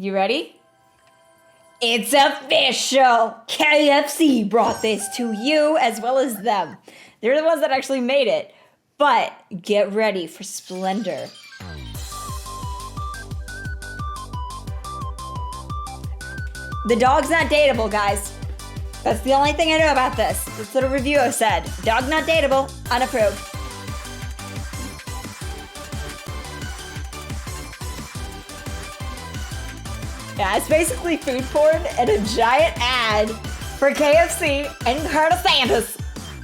You ready? It's official! KFC brought this to you as well as them. They're the ones that actually made it. But get ready for splendor. The dog's not dateable, guys. That's the only thing I know about this. That's what a reviewer said. Dog not dateable, unapproved. Yeah, it's basically food porn and a giant ad for KFC and Colonel Sanders.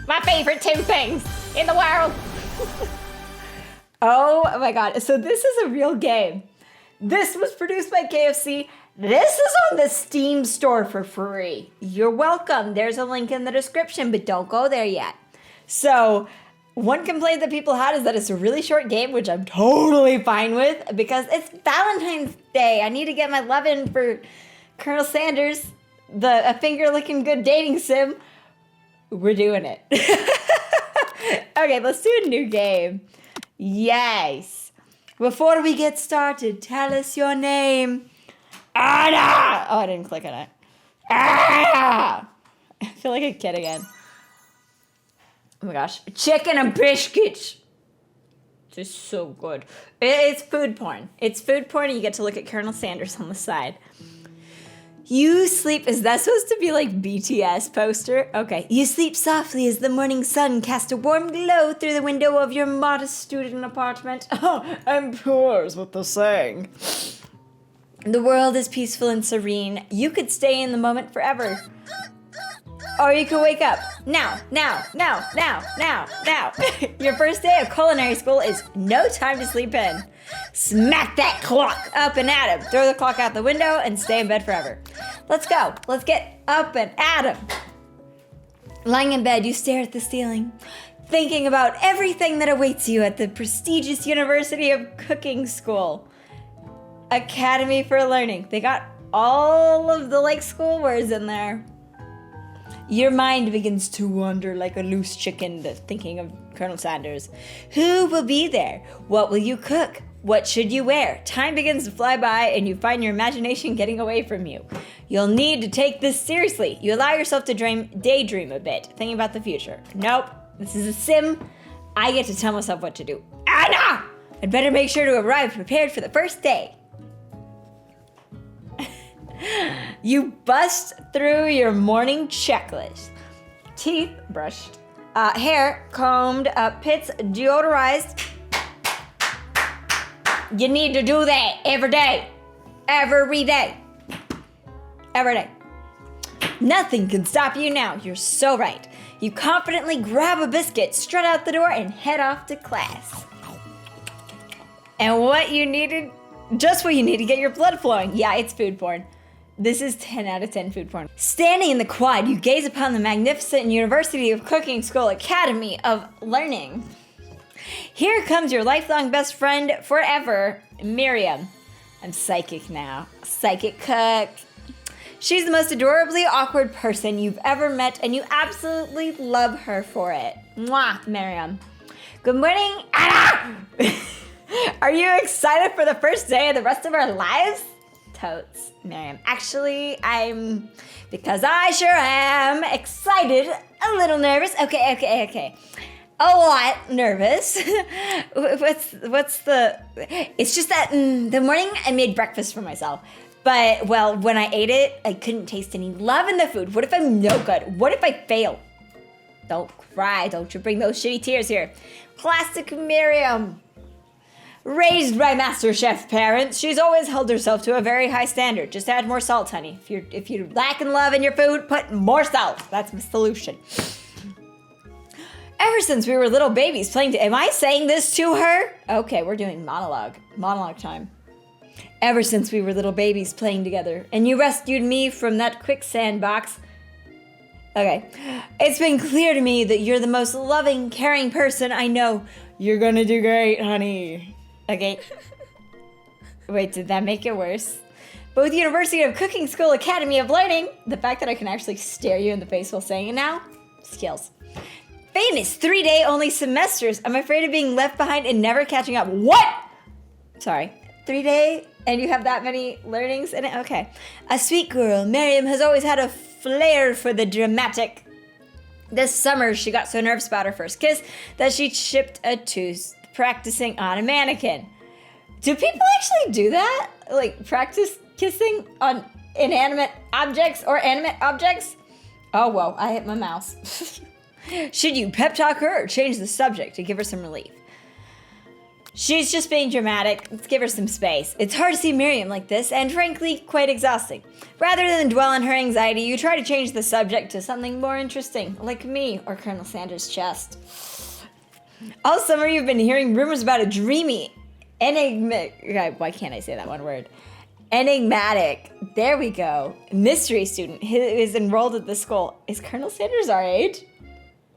My favorite two things in the world. Oh my God. So this is a real game. This was produced by KFC. This is on the Steam store for free. You're welcome. There's a link in the description, but don't go there yet. So one complaint that people had is that it's a really short game, which I'm totally fine with because it's Valentine's Day. I need to get my love in for Colonel Sanders, a finger-licking good dating sim. We're doing it. Okay, let's do a new game. Yes. Before we get started, tell us your name. Anna! Oh, I didn't click on it. Ah! I feel like a kid again. Oh my gosh. Chicken and biscuits. This is so good. It's food porn. It's food porn and you get to look at Colonel Sanders on the side. You sleep, is that supposed to be like BTS poster? Okay. You sleep softly as the morning sun casts a warm glow through the window of your modest student apartment. Oh, I'm poor is what they're saying. The world is peaceful and serene. You could stay in the moment forever. Or you could wake up. Now. Your first day of culinary school is no time to sleep in. Smack that clock up and at him. Throw the clock out the window and stay in bed forever. Let's go. Let's get up and at him. Lying in bed, you stare at the ceiling, thinking about everything that awaits you at the prestigious University of Cooking School. Academy for Learning. They got all of the school words in there. Your mind begins to wander like a loose chicken thinking of Colonel Sanders. Who will be there? What will you cook? What should you wear? Time begins to fly by and you find your imagination getting away from you. You'll need to take this seriously. You allow yourself to daydream a bit, thinking about the future. Nope, this is a sim. I get to tell myself what to do. Anna! I'd better make sure to arrive prepared for the first day. You bust through your morning checklist. Teeth brushed, hair combed, pits deodorized. You need to do that every day. Every day. Every day. Nothing can stop you now. You're so right. You confidently grab a biscuit, strut out the door, and head off to class. And just what you need to get your blood flowing. Yeah, it's food porn. This is 10 out of 10 food porn. Standing in the quad, you gaze upon the magnificent University of Cooking School Academy of Learning. Here comes your lifelong best friend forever, Miriam. I'm psychic now. Psychic cook. She's the most adorably awkward person you've ever met, and you absolutely love her for it. Mwah, Miriam. Good morning, Anna! Are you excited for the first day of the rest of our lives? Totes, Miriam. Actually, because I sure am excited, a little nervous. Okay. A lot nervous. It's just that the morning I made breakfast for myself. But, well, when I ate it, I couldn't taste any love in the food. What if I'm no good? What if I fail? Don't cry. Don't you bring those shitty tears here. Classic Miriam. Raised by Master Chef parents, she's always held herself to a very high standard. Just add more salt, honey. If you're lacking love in your food, put more salt. That's my solution. Ever since we were little babies playing am I saying this to her? Okay, we're doing monologue time. Ever since we were little babies playing together, and you rescued me from that quicksand box. Okay, it's been clear to me that you're the most loving, caring person I know. You're gonna do great, honey. Okay. Wait, did that make it worse? Both University of Cooking School Academy of Learning, the fact that I can actually stare you in the face while saying it now, skills. Famous 3-day only semesters. I'm afraid of being left behind and never catching up. What? Sorry. 3-day and you have that many learnings in it? Okay. A sweet girl, Miriam has always had a flair for the dramatic. This summer, she got so nervous about her first kiss that she chipped a tooth practicing on a mannequin. Do people actually do that? Like, practice kissing on inanimate objects or animate objects? Oh, whoa, I hit my mouse. Should you pep talk her or change the subject to give her some relief? She's just being dramatic. Let's give her some space. It's hard to see Miriam like this, and frankly, quite exhausting. Rather than dwell on her anxiety, you try to change the subject to something more interesting, like me or Colonel Sanders' chest. All summer, you've been hearing rumors about a dreamy, why can't I say that one word? Enigmatic, there we go, mystery student who is enrolled at the school. Is Colonel Sanders our age?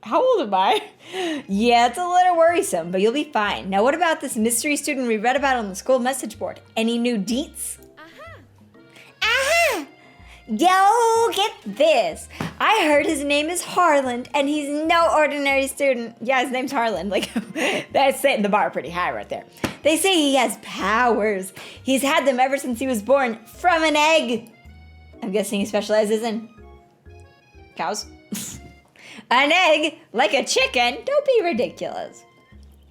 How old am I? Yeah, it's a little worrisome, but you'll be fine. Now, what about this mystery student we read about on the school message board? Any new deets? Aha! Yo, get this. I heard his name is Harland, and he's no ordinary student. Yeah, his name's Harland. Like, that's setting the bar pretty high right there. They say he has powers. He's had them ever since he was born from an egg. I'm guessing he specializes in cows. An egg, like a chicken. Don't be ridiculous.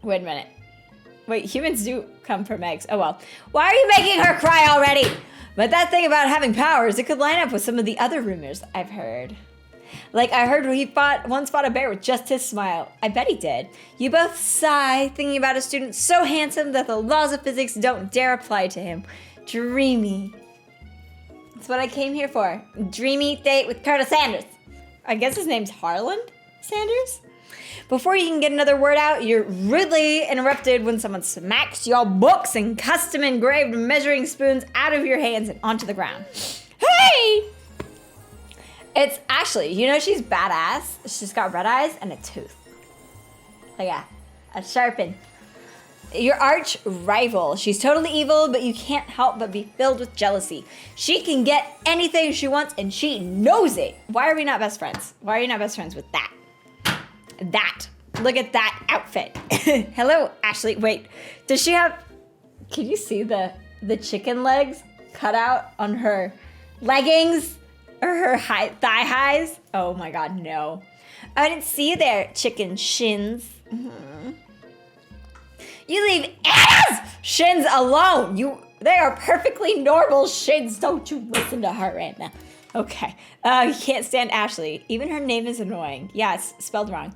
Wait a minute. Wait, humans do come from eggs. Oh, well. Why are you making her cry already? But that thing about having powers, it could line up with some of the other rumors I've heard. Like, I heard he once fought a bear with just his smile. I bet he did. You both sigh, thinking about a student so handsome that the laws of physics don't dare apply to him. Dreamy. That's what I came here for. Dreamy date with Colonel Sanders. I guess his name's Harland Sanders? Before you can get another word out, you're rudely interrupted when someone smacks your books and custom engraved measuring spoons out of your hands and onto the ground. Hey! It's Ashley. You know she's badass. She's got red eyes and a tooth. Like a sharpen. Your arch rival. She's totally evil, but you can't help but be filled with jealousy. She can get anything she wants, and she knows it. Why are we not best friends? Why are you not best friends with that? Look at that outfit. Hello, Ashley. Wait, does she have... Can you see the chicken legs cut out on her leggings? Or her thigh highs? Oh my god, no. I didn't see their chicken shins. Mm-hmm. You leave Anna's shins alone. They are perfectly normal shins. Don't you listen to her right now. Okay. You can't stand Ashley. Even her name is annoying. Yeah, it's spelled wrong.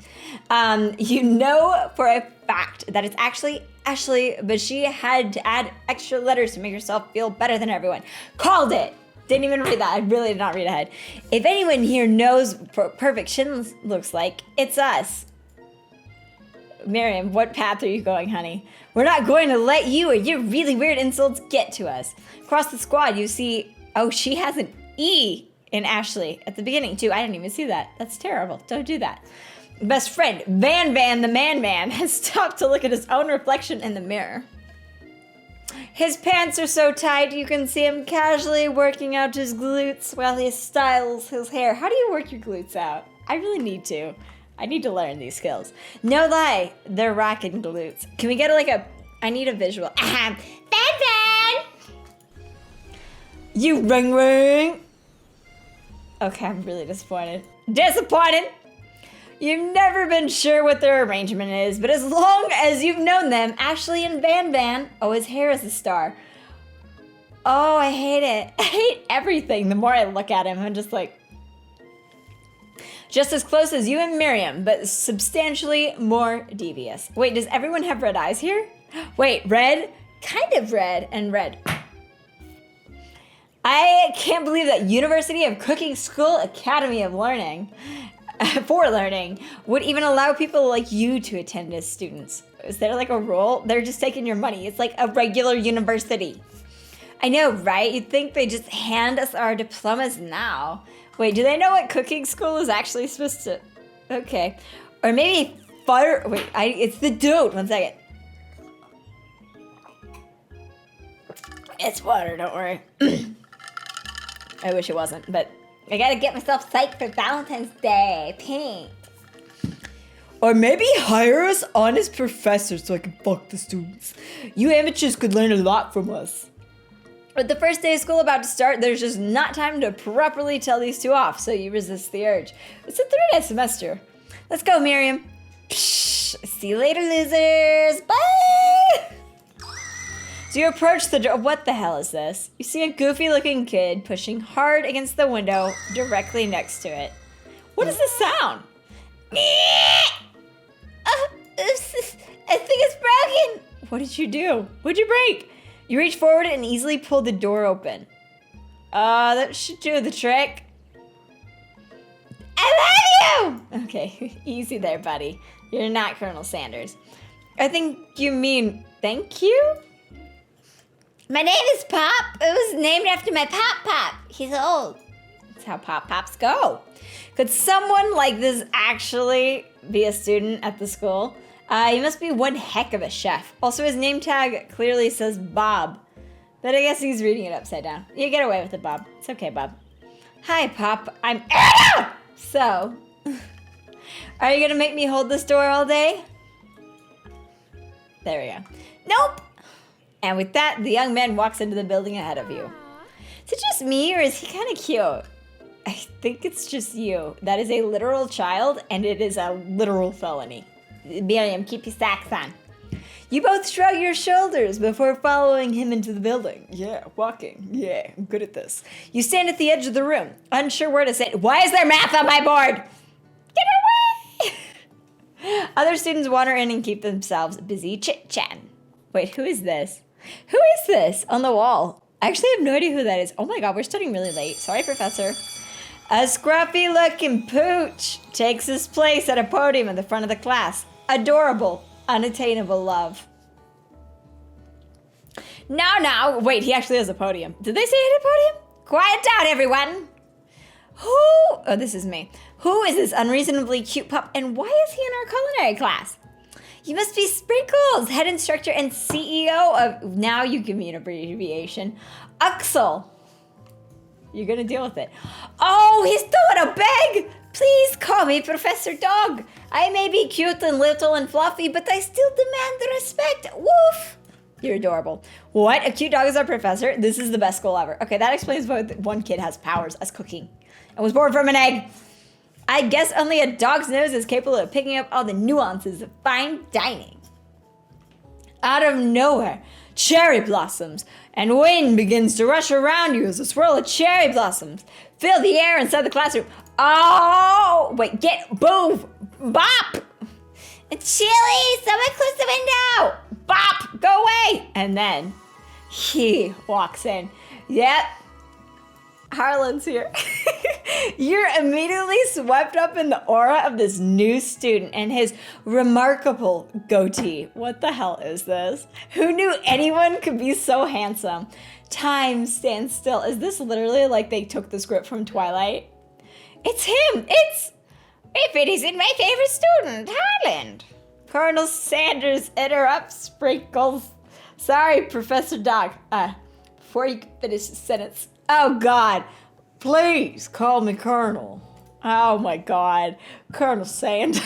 You know for a fact that it's actually Ashley, but she had to add extra letters to make herself feel better than everyone. Called it. Didn't even read that. I really did not read ahead. If anyone here knows what perfect shins looks like, it's us. Miriam, what path are you going, honey? We're not going to let you or your really weird insults get to us. Across the squad, you see... Oh, she has an E in Ashley at the beginning, too. I didn't even see that. That's terrible. Don't do that. Best friend, Van the man, has stopped to look at his own reflection in the mirror. His pants are so tight you can see him casually working out his glutes while he styles his hair. How do you work your glutes out? I really need to. I need to learn these skills. No lie, they're rockin' glutes. Can we get I need a visual. Van! You ring. Okay, I'm really disappointed. You've never been sure what their arrangement is, but as long as you've known them, Ashley and Van, oh, his hair is a star. Oh, I hate it. I hate everything. The more I look at him, I'm just like, just as close as you and Miriam, but substantially more devious. Wait, does everyone have red eyes here? Wait, red? Kind of red and red. I can't believe that University of Cooking School Academy of Learning for learning would even allow people like you to attend as students. Is there like a rule? They're just taking your money. It's like a regular university. I know, right? You'd think they just hand us our diplomas now. Wait, do they know what cooking school is actually supposed to... Okay. Or maybe fire... Wait, it's the dude. 1 second. It's water, don't worry. I wish it wasn't, but I gotta get myself psyched for Valentine's Day. Pink. Or maybe hire us on as professors so I can fuck the students. You amateurs could learn a lot from us. With the first day of school about to start, there's just not time to properly tell these two off, so you resist the urge. It's a 3-day semester. Let's go, Miriam. Psh, see you later, losers. Bye! So you approach the door. What the hell is this? You see a goofy-looking kid pushing hard against the window directly next to it. What is this sound? I think it's broken. What did you do? What'd you break? You reach forward and easily pull the door open. That should do the trick. I love you! Okay, easy there, buddy. You're not Colonel Sanders. I think you mean thank you? My name is Pop. It was named after my Pop. He's old. That's how Pops go. Could someone like this actually be a student at the school? He must be one heck of a chef. Also, his name tag clearly says Bob. But I guess he's reading it upside down. You get away with it, Bob. It's okay, Bob. Hi, Pop. I'm Anna! So, are you going to make me hold this door all day? There we go. Nope! And with that, the young man walks into the building ahead of you. Is it just me, or is he kind of cute? I think it's just you. That is a literal child, and it is a literal felony. Miriam, keep your socks on. You both shrug your shoulders before following him into the building. Yeah, walking. Yeah, I'm good at this. You stand at the edge of the room, unsure where to sit. Why is there math on my board? Get away! Other students wander in and keep themselves busy chit-chatting. Wait, who is this? Who is this on the wall? I actually have no idea who that is. Oh my god, we're studying really late. Sorry, Professor. A scruffy-looking pooch takes his place at a podium in the front of the class. Adorable, unattainable love. Now, wait, he actually has a podium. Did they say he had a podium? Quiet down, everyone. Oh, this is me. Who is this unreasonably cute pup, and why is he in our culinary class? You must be Sprinkles, head instructor and CEO of, now you give me an abbreviation, Uxel. You're gonna deal with it. Oh, he's throwing a bag! Please call me Professor Dog. I may be cute and little and fluffy, but I still demand the respect. Woof! You're adorable. What? A cute dog is our professor? This is the best school ever. Okay, that explains why one kid has powers as cooking and was born from an egg. I guess only a dog's nose is capable of picking up all the nuances of fine dining. Out of nowhere, cherry blossoms and wind begins to rush around you as a swirl of cherry blossoms fill the air inside the classroom. Oh, wait, move, bop. Chili, someone close the window. Bop, go away. And then he walks in. Yep, Harlan's here. You're immediately swept up in the aura of this new student and his remarkable goatee. What the hell is this? Who knew anyone could be so handsome? Time stands still. Is this literally like they took the script from Twilight? It's him. If it isn't my favorite student, Harlan. Colonel Sanders interrupts Sprinkles. Sorry, Professor Dog. Before you can finish the sentence. Oh, God. Please call me Colonel. Oh, my God. Colonel Sanders.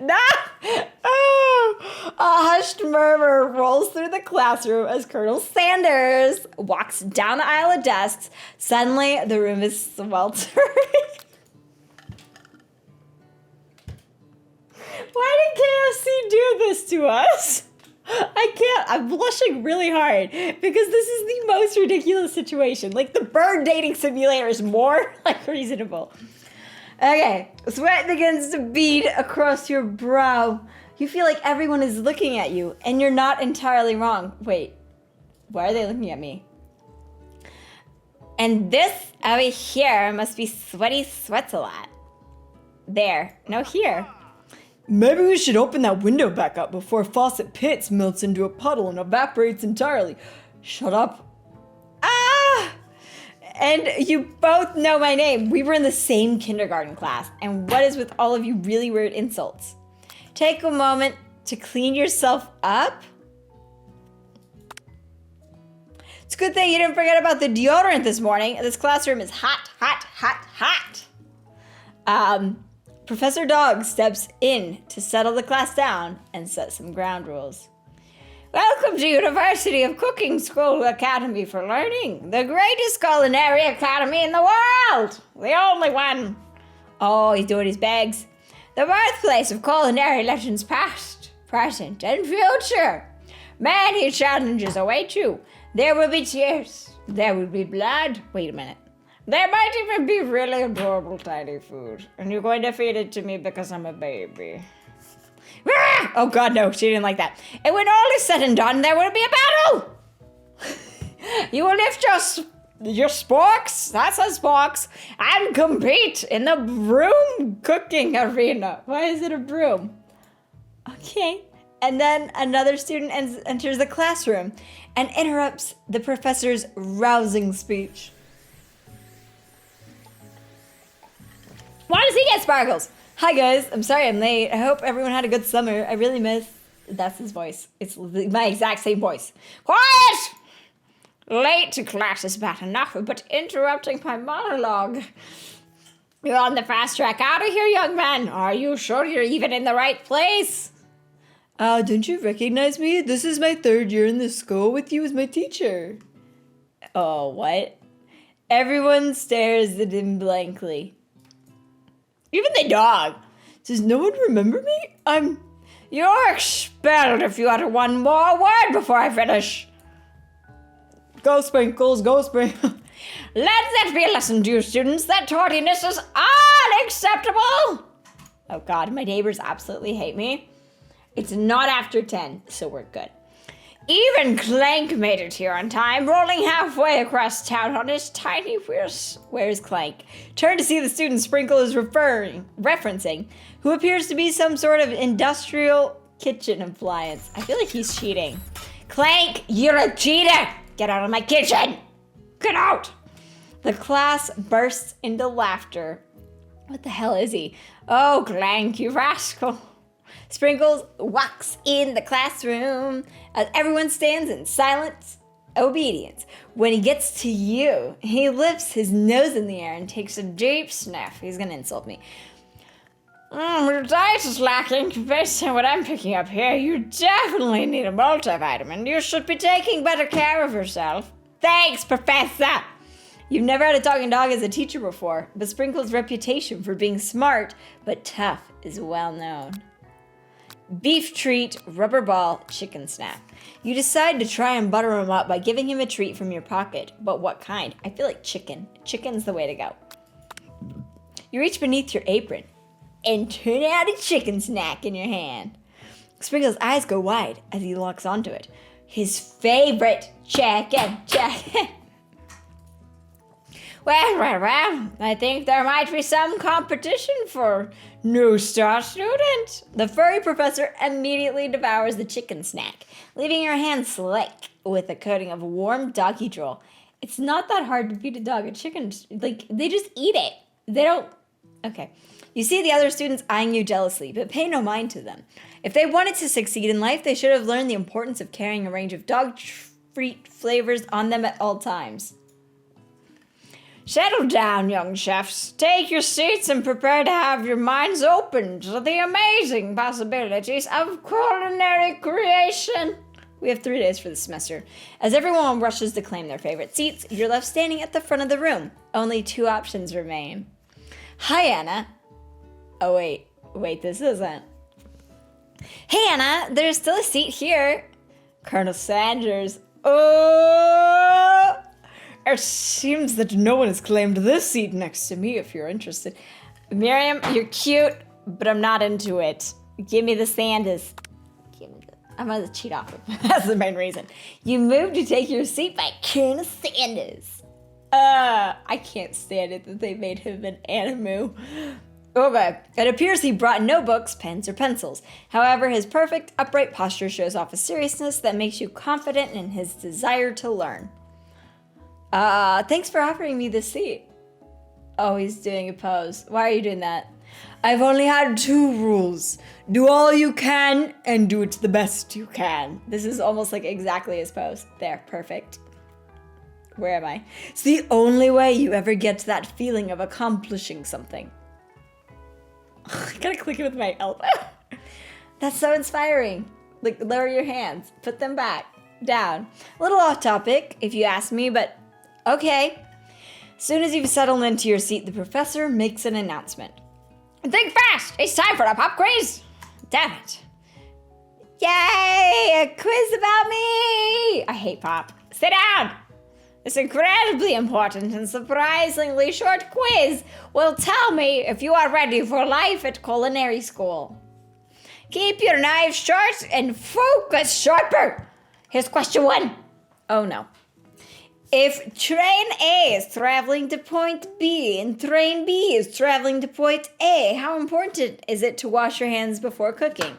No! Oh! A hushed murmur rolls through the classroom as Colonel Sanders walks down the aisle of desks. Suddenly, the room is sweltering. Why did KFC do this to us? I can't. I'm blushing really hard because this is the most ridiculous situation. Like, the bird dating simulator is more, like, reasonable. Okay, sweat begins to bead across your brow. You feel like everyone is looking at you, and you're not entirely wrong. Wait, why are they looking at me? And this over here must be Sweaty Sweats a lot. There, no here. Maybe we should open that window back up before Faucet Pits melts into a puddle and evaporates entirely. Shut up. Ah! And you both know my name. We were in the same kindergarten class. And what is with all of you really weird insults? Take a moment to clean yourself up. It's a good thing you didn't forget about the deodorant this morning. This classroom is hot, hot, hot, hot. Professor Dog steps in to settle the class down and set some ground rules. Welcome to University of Cooking School Academy for Learning, the greatest culinary academy in the world, the only one. Oh, he's doing his bags. The birthplace of culinary legends past, present, and future. Many challenges await you. There will be tears. There will be blood. Wait a minute. There might even be really adorable tiny food. And you're going to feed it to me because I'm a baby. Ah! Oh God, no, she didn't like that. And when all is said and done, there will be a battle. You will lift your sporks, that's a sporks, and compete in the broom cooking arena. Why is it a broom? Okay. And then another student enters the classroom and interrupts the professor's rousing speech. Why does he get sparkles? Hi guys, I'm sorry I'm late. I hope everyone had a good summer. I really miss... That's his voice. It's my exact same voice. Quiet! Late to class is bad enough, but interrupting my monologue. You're on the fast track out of here, young man. Are you sure you're even in the right place? Don't you recognize me? This is my 3rd year in this school with you as my teacher. Oh, what? Everyone stares at him blankly. Even the dog. Does no one remember me? You're expelled if you utter one more word before I finish. Go Sprinkles, go Sprinkles. Let that be a lesson to you students that tardiness is unacceptable. Oh God, my neighbors absolutely hate me. It's not after 10, so we're good. Even Clank made it here on time, rolling halfway across town on his tiny wheels. Where's Clank? Turn to see the student Sprinkle is referencing, who appears to be some sort of industrial kitchen appliance. I feel like he's cheating. Clank, you're a cheater! Get out of my kitchen! Get out! The class bursts into laughter. What the hell is he? Oh, Clank, you rascal. Sprinkles walks in the classroom as everyone stands in silent obedience. When he gets to you, he lifts his nose in the air and takes a deep sniff. He's gonna insult me. Your diet is lacking. Based on what I'm picking up here, you definitely need a multivitamin. You should be taking better care of yourself. Thanks, Professor! You've never had a talking dog as a teacher before, but Sprinkle's reputation for being smart but tough is well known. Beef treat, rubber ball, chicken snack. You decide to try and butter him up by giving him a treat from your pocket. But what kind? I feel like chicken. Chicken's the way to go. You reach beneath your apron and turn out a chicken snack in your hand. Sprinkle's eyes go wide as he locks onto it. His favorite chicken. Well, I think there might be some competition for new star student. The furry professor immediately devours the chicken snack, leaving her hand slick with a coating of warm doggy drool. It's not that hard to feed a dog a chicken. Like, they just eat it. They don't... Okay. You see the other students eyeing you jealously, but pay no mind to them. If they wanted to succeed in life, they should have learned the importance of carrying a range of dog treat flavors on them at all times. Settle down, young chefs. Take your seats and prepare to have your minds opened to the amazing possibilities of culinary creation. We have 3 days for the semester. As everyone rushes to claim their favorite seats, you're left standing at the front of the room. Only 2 options remain. Hi, Anna. Oh, wait, this isn't. Hey, Anna, there's still a seat here. Colonel Sanders. Oh! It seems that no one has claimed this seat next to me if you're interested. Miriam, you're cute, but I'm not into it. Give me the Sanders. I'm gonna cheat off him. That's the main reason. You moved to take your seat by Colonel Sanders. I can't stand it that they made him an animu. Okay, it appears he brought no books, pens, or pencils. However, his perfect, upright posture shows off a seriousness that makes you confident in his desire to learn. Thanks for offering me this seat. Oh, he's doing a pose. Why are you doing that? I've only had 2 rules. Do all you can and do it the best you can. This is almost like exactly his pose. There, perfect. Where am I? It's the only way you ever get to that feeling of accomplishing something. I gotta click it with my elbow. That's so inspiring. Like, lower your hands. Put them back. Down. A little off topic, if you ask me, but okay. As soon as you've settled into your seat, the professor makes an announcement. Think fast! It's time for the pop quiz! Damn it. Yay! A quiz about me! I hate pop. Sit down! This incredibly important and surprisingly short quiz will tell me if you are ready for life at culinary school. Keep your knives short and focus sharper. Here's question 1. Oh no. If train A is traveling to point B and train B is traveling to point A, how important is it to wash your hands before cooking?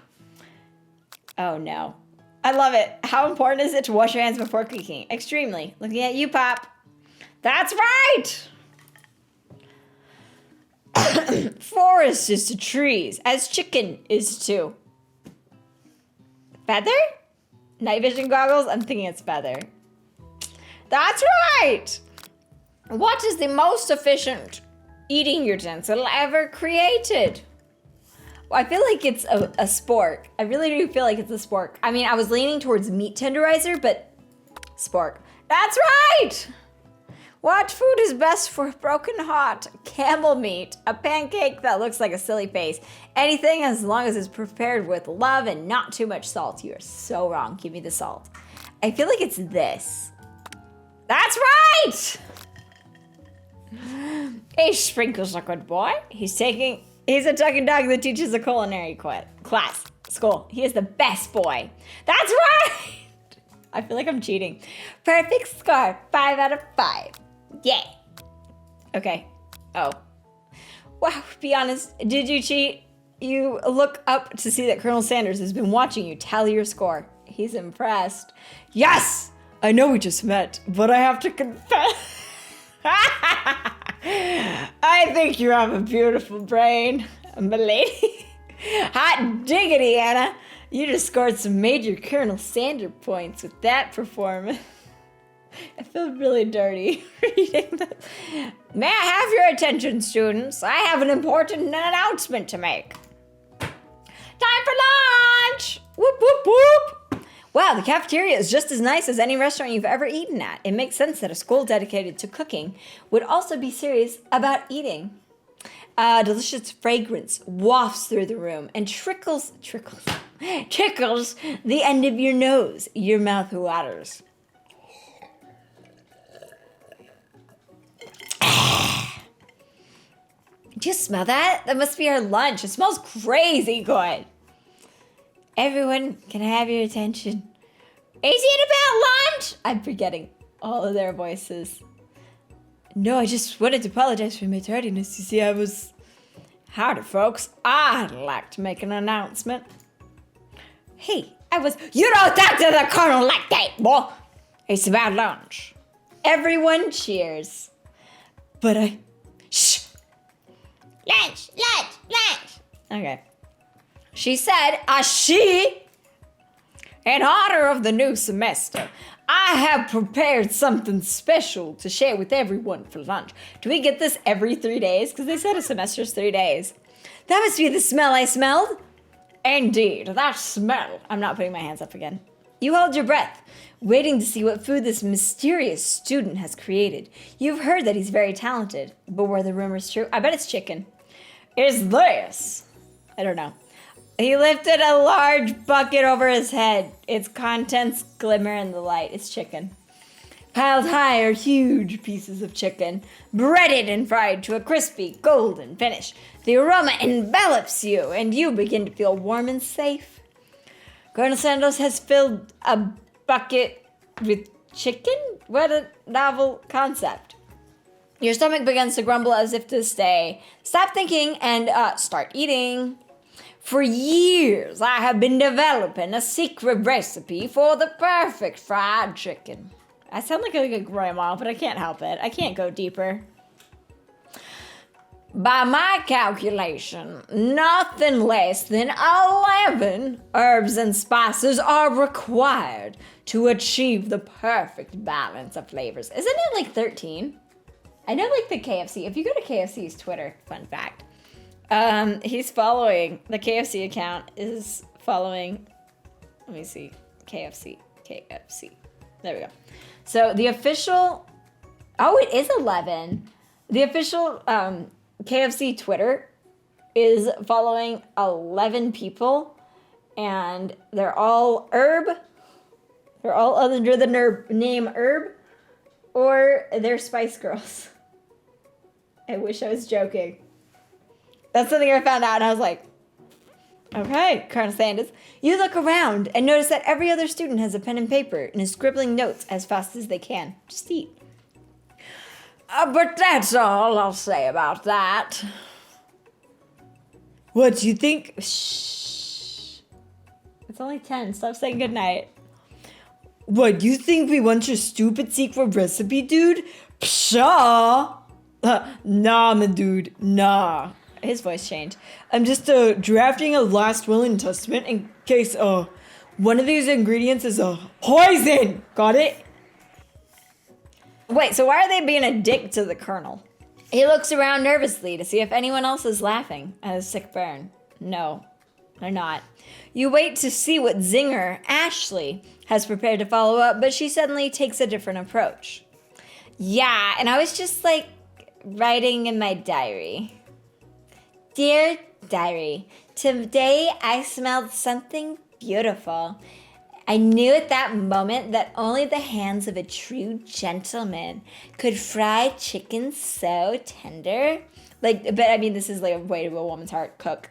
Oh no. I love it. How important is it to wash your hands before cooking? Extremely. Looking at you, Pop. That's right! Forest is to trees, as chicken is to feather? Night vision goggles? I'm thinking it's feather. That's right! What is the most efficient eating utensil ever created? Well, I feel like it's a spork. I really do feel like it's a spork. I mean, I was leaning towards meat tenderizer, but spork. That's right! What food is best for a broken heart? Camel meat, a pancake that looks like a silly face. Anything as long as it's prepared with love and not too much salt. You are so wrong. Give me the salt. I feel like it's this. That's right! Hey, Sprinkle's a good boy. He's a talking dog that teaches a culinary class. School. He is the best boy. That's right! I feel like I'm cheating. Perfect score. 5 out of 5. Yay. Okay. Oh. Wow, be honest. Did you cheat? You look up to see that Colonel Sanders has been watching you tally your score. He's impressed. Yes! I know we just met, but I have to confess. I think you have a beautiful brain, milady. Hot diggity, Anna. You just scored some major Colonel Sanders points with that performance. I feel really dirty reading this. May I have your attention, students? I have an important announcement to make. Time for lunch! Whoop, whoop, whoop! Wow, the cafeteria is just as nice as any restaurant you've ever eaten at. It makes sense that a school dedicated to cooking would also be serious about eating. Delicious fragrance wafts through the room and tickles the end of your nose. Your mouth waters. Do you smell that? That must be our lunch. It smells crazy good. Everyone can have your attention. Is it about lunch? I'm forgetting all of their voices. No, I just wanted to apologize for my tardiness. You see, I was... Howdy, folks. I'd like to make an announcement. Hey, You don't talk to the colonel like that, boy. It's about lunch. Everyone cheers. But Shh! Lunch! Okay. She said, in honor of the new semester, I have prepared something special to share with everyone for lunch. Do we get this every 3 days? Because they said a semester's 3 days. That must be the smell I smelled. Indeed, that smell. I'm not putting my hands up again. You held your breath, waiting to see what food this mysterious student has created. You've heard that he's very talented, but were the rumors true? I bet it's chicken. Is this? I don't know. He lifted a large bucket over his head. Its contents glimmer in the light. It's chicken. Piled high are huge pieces of chicken, breaded and fried to a crispy, golden finish. The aroma envelops you, and you begin to feel warm and safe. Colonel Sanders has filled a bucket with chicken? What a novel concept. Your stomach begins to grumble as if to say, stop thinking and start eating. For years, I have been developing a secret recipe for the perfect fried chicken. I sound like a grandma, but I can't help it. I can't go deeper. By my calculation, nothing less than 11 herbs and spices are required to achieve the perfect balance of flavors. Isn't it like 13? I know like the KFC. If you go to KFC's Twitter, fun fact, He's following, the KFC account is following, let me see, KFC. There we go. So the official, it is 11. The official KFC Twitter is following 11 people, and they're all Herb. They're all under the name Herb, or they're Spice Girls. I wish I was joking. That's something I found out, and I was like, okay, Colonel Sanders. You look around and notice that every other student has a pen and paper and is scribbling notes as fast as they can. Just eat. But that's all I'll say about that. What do you think? Shh. It's only 10. Stop saying goodnight. What, you think we want your stupid secret recipe, dude? Pshaw! Nah, my dude, nah. His voice changed. I'm just drafting a last will and testament in case one of these ingredients is a poison. Got it? Wait, so why are they being a dick to the Colonel? He looks around nervously to see if anyone else is laughing at his sick burn. No, they're not. You wait to see what zinger Ashley has prepared to follow up, but she suddenly takes a different approach. Yeah, and I was just like writing in my diary. Dear diary, today I smelled something beautiful. I knew at that moment that only the hands of a true gentleman could fry chicken so tender. But I mean, this is like a way to a woman's heart. Cook.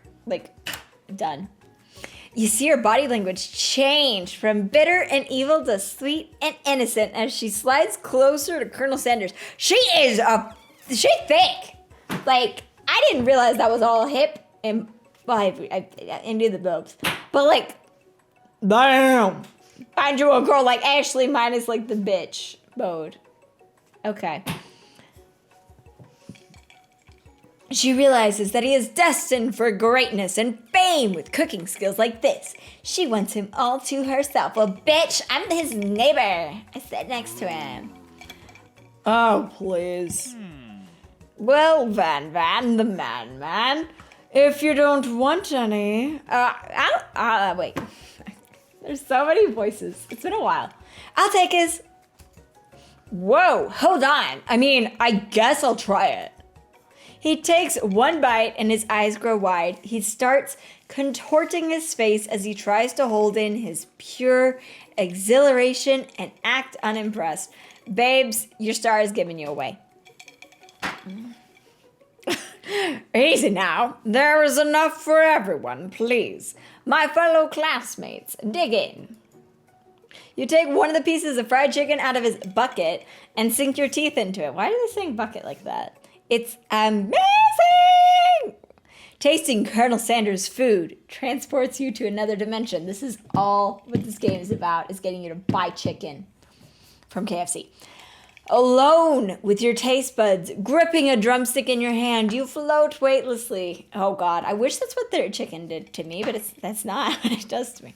Done. You see her body language change from bitter and evil to sweet and innocent as she slides closer to Colonel Sanders. She's thick. I didn't realize that was all hip and, I knew the boobs. But damn. Find you a girl like Ashley minus the bitch mode. Okay. She realizes that he is destined for greatness and fame with cooking skills like this. She wants him all to herself. Well, bitch, I'm his neighbor. I sat next to him. Oh, please. Well, Van, the man. If you don't want any, wait. There's so many voices. It's been a while. I'll take his. Whoa, hold on. I guess I'll try it. He takes one bite and his eyes grow wide. He starts contorting his face as he tries to hold in his pure exhilaration and act unimpressed. Babes, your star is giving you away. Easy now. There is enough for everyone, please. My fellow classmates, dig in. You take one of the pieces of fried chicken out of his bucket and sink your teeth into it. Why do they saying bucket like that? It's amazing! Tasting Colonel Sanders' food transports you to another dimension. This is all what this game is about, is getting you to buy chicken from KFC. Alone with your taste buds, gripping a drumstick in your hand, you float weightlessly. Oh God, I wish that's what their chicken did to me, but that's not what it does to me.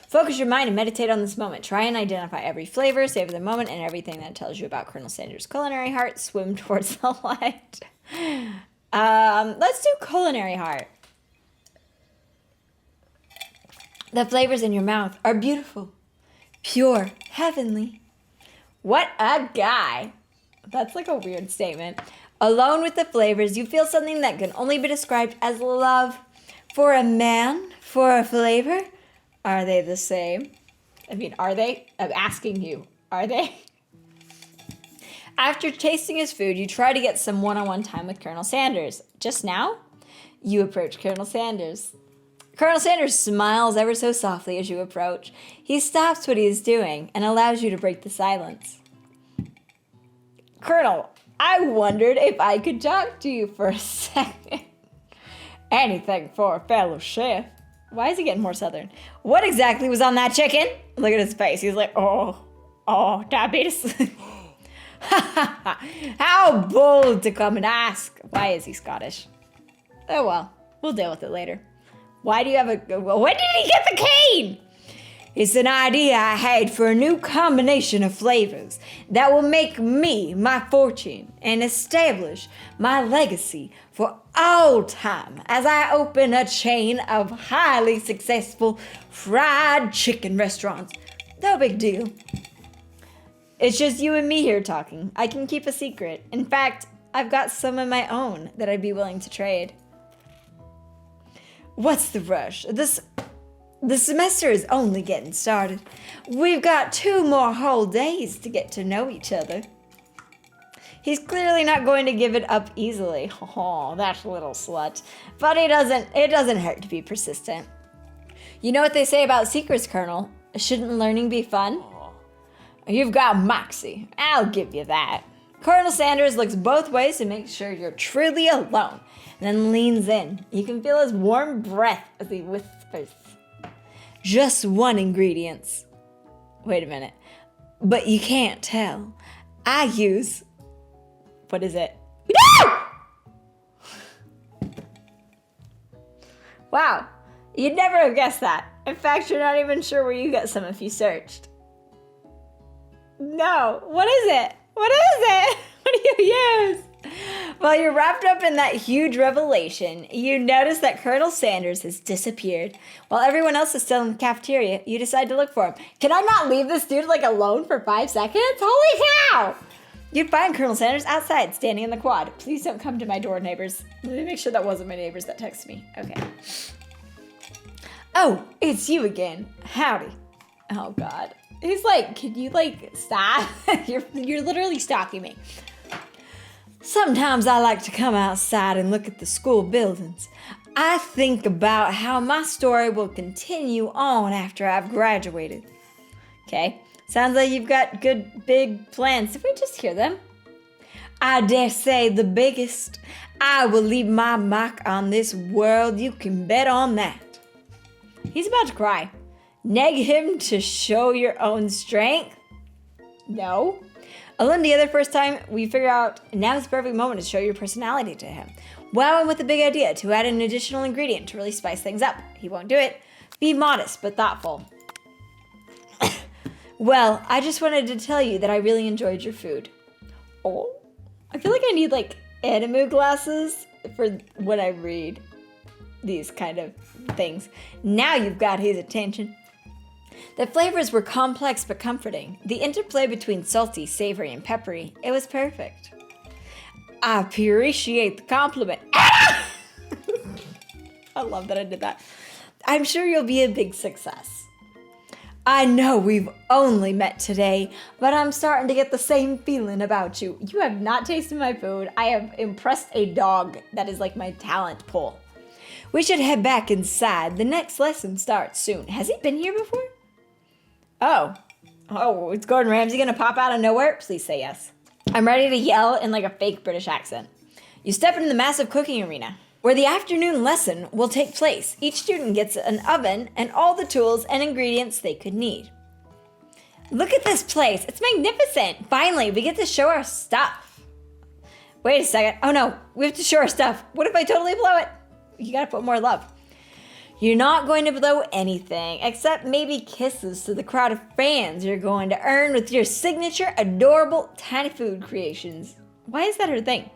Focus your mind and meditate on this moment. Try and identify every flavor, savor the moment, and everything that tells you about Colonel Sanders' culinary heart. Swim towards the light. Let's do culinary heart. The flavors in your mouth are beautiful, pure, heavenly. What a guy. That's a weird statement. Alone with the flavors, you feel something that can only be described as love. For a man, for a flavor, are they the same? Are they? I'm asking you, are they? After tasting his food, you try to get some one-on-one time with Colonel Sanders. Just now, you approach Colonel Sanders. Colonel Sanders smiles ever so softly as you approach. He stops what he is doing and allows you to break the silence. Colonel, I wondered if I could talk to you for a second. Anything for a fellow chef. Why is he getting more southern? What exactly was on that chicken? Look at his face. He's like, oh, diabetes. How bold to come and ask. Why is he Scottish? Oh well, we'll deal with it later. Why do you have when did he get the cane? It's an idea I had for a new combination of flavors that will make me my fortune and establish my legacy for all time as I open a chain of highly successful fried chicken restaurants. No big deal. It's just you and me here talking. I can keep a secret. In fact, I've got some of my own that I'd be willing to trade. What's the rush? The semester is only getting started. We've got 2 more whole days to get to know each other. He's clearly not going to give it up easily. Oh, that little slut. But it doesn't hurt to be persistent. You know what they say about secrets, Colonel? Shouldn't learning be fun? You've got moxie. I'll give you that. Colonel Sanders looks both ways to make sure you're truly alone, and then leans in. You can feel his warm breath as he whispers. Just 1 ingredient. Wait a minute. But you can't tell. I use... What is it? No! Wow. You'd never have guessed that. In fact, you're not even sure where you got some if you searched. No. What is it? What is it? What do you use? While you're wrapped up in that huge revelation, you notice that Colonel Sanders has disappeared. While everyone else is still in the cafeteria, you decide to look for him. Can I not leave this dude alone for 5 seconds? Holy cow! You'd find Colonel Sanders outside, standing in the quad. Please don't come to my door, neighbors. Let me make sure that wasn't my neighbors that texted me. Okay. Oh, it's you again. Howdy. Oh, God. He's can you stop? You're literally stalking me. Sometimes I like to come outside and look at the school buildings. I think about how my story will continue on after I've graduated. Okay, sounds like you've got good big plans. Did we just hear them? I dare say the biggest. I will leave my mark on this world. You can bet on that. He's about to cry. Neg him to show your own strength? No. Alone together first time, we figure out now's the perfect moment to show your personality to him. Wow him with a big idea to add an additional ingredient to really spice things up. He won't do it. Be modest but thoughtful. Well, I just wanted to tell you that I really enjoyed your food. Oh, I feel like I need anime glasses for when I read these kind of things. Now you've got his attention. The flavors were complex but comforting. The interplay between salty, savory, and peppery, it was perfect. I appreciate the compliment. I love that I did that. I'm sure you'll be a big success. I know we've only met today, but I'm starting to get the same feeling about you. You have not tasted my food. I have impressed a dog. That is my talent pool. We should head back inside. The next lesson starts soon. Has he been here before? Oh, it's Gordon Ramsay gonna pop out of nowhere? Please say yes. I'm ready to yell in a fake British accent. You step into the massive cooking arena, where the afternoon lesson will take place. Each student gets an oven and all the tools and ingredients they could need. Look at this place. It's magnificent. Finally, we get to show our stuff. Wait a second. Oh no, we have to show our stuff. What if I totally blow it? You gotta put more love. You're not going to blow anything, except maybe kisses to the crowd of fans you're going to earn with your signature, adorable, tiny food creations. Why is that her thing?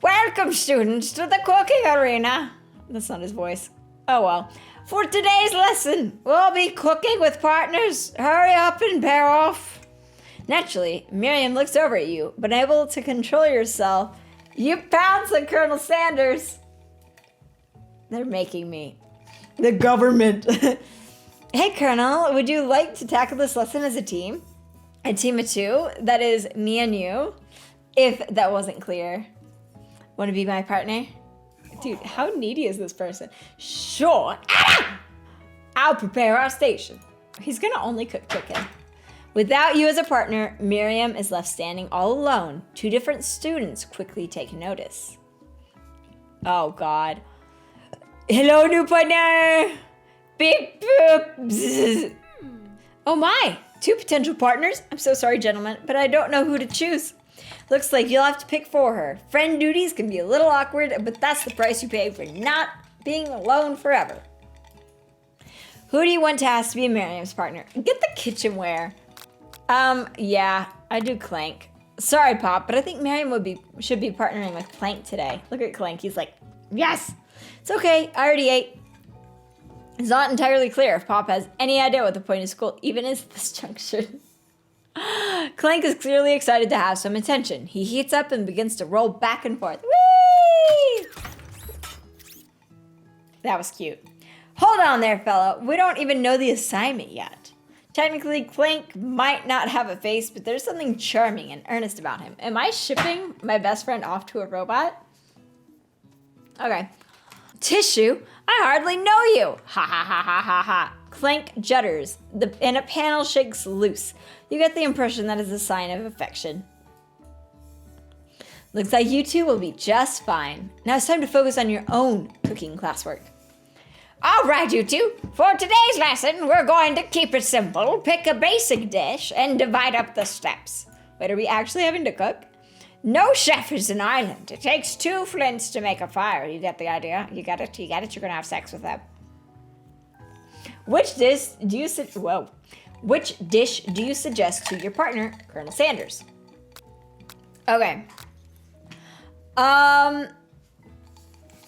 Welcome, students, to the cooking arena. That's not his voice. Oh well. For today's lesson, we'll be cooking with partners. Hurry up and pair off. Naturally, Miriam looks over at you, but able to control yourself, you pounce on Colonel Sanders. They're making me. The government. Hey, Colonel, would you like to tackle this lesson as a team? A team of 2? That is me and you. If that wasn't clear. Want to be my partner? Dude, how needy is this person? Sure. I'll prepare our station. He's gonna only cook chicken. Without you as a partner, Miriam is left standing all alone. 2 different students quickly take notice. Oh, God. Hello, new partner! Beep, boop, bzz. Oh my, 2 potential partners? I'm so sorry, gentlemen, but I don't know who to choose. Looks like you'll have to pick for her. Friend duties can be a little awkward, but that's the price you pay for not being alone forever. Who do you want to ask to be Miriam's partner? Get the kitchenware. Yeah, I do Clank. Sorry, Pop, but I think Miriam should be partnering with Clank today. Look at Clank. He's like, yes! It's okay. I already ate. It's not entirely clear if Pop has any idea what the point of school even is at this juncture. Clank is clearly excited to have some attention. He heats up and begins to roll back and forth. Whee! That was cute. Hold on there, fella. We don't even know the assignment yet. Technically, Clank might not have a face, but there's something charming and earnest about him. Am I shipping my best friend off to a robot? Okay. Tissue? I hardly know you. Ha ha ha ha ha ha. Clank judders, and a panel shakes loose. You get the impression that is a sign of affection. Looks like you two will be just fine. Now it's time to focus on your own cooking classwork. All right, you two. For today's lesson, we're going to keep it simple. Pick a basic dish and divide up the steps. Wait, are we actually having to cook? No chef is an island. It takes 2 flints to make a fire. You get the idea? You get it? You get it? You're going to have sex with them. Which dish do you suggest to your partner, Colonel Sanders? Okay.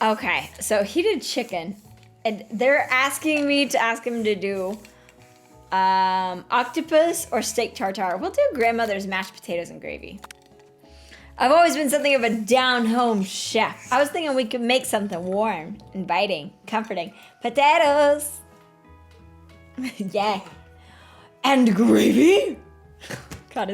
Okay, so he did chicken. And they're asking me to ask him to do octopus or steak tartare. We'll do grandmother's mashed potatoes and gravy. I've always been something of a down-home chef. I was thinking we could make something warm, inviting, comforting. Potatoes! Yeah. And gravy? God,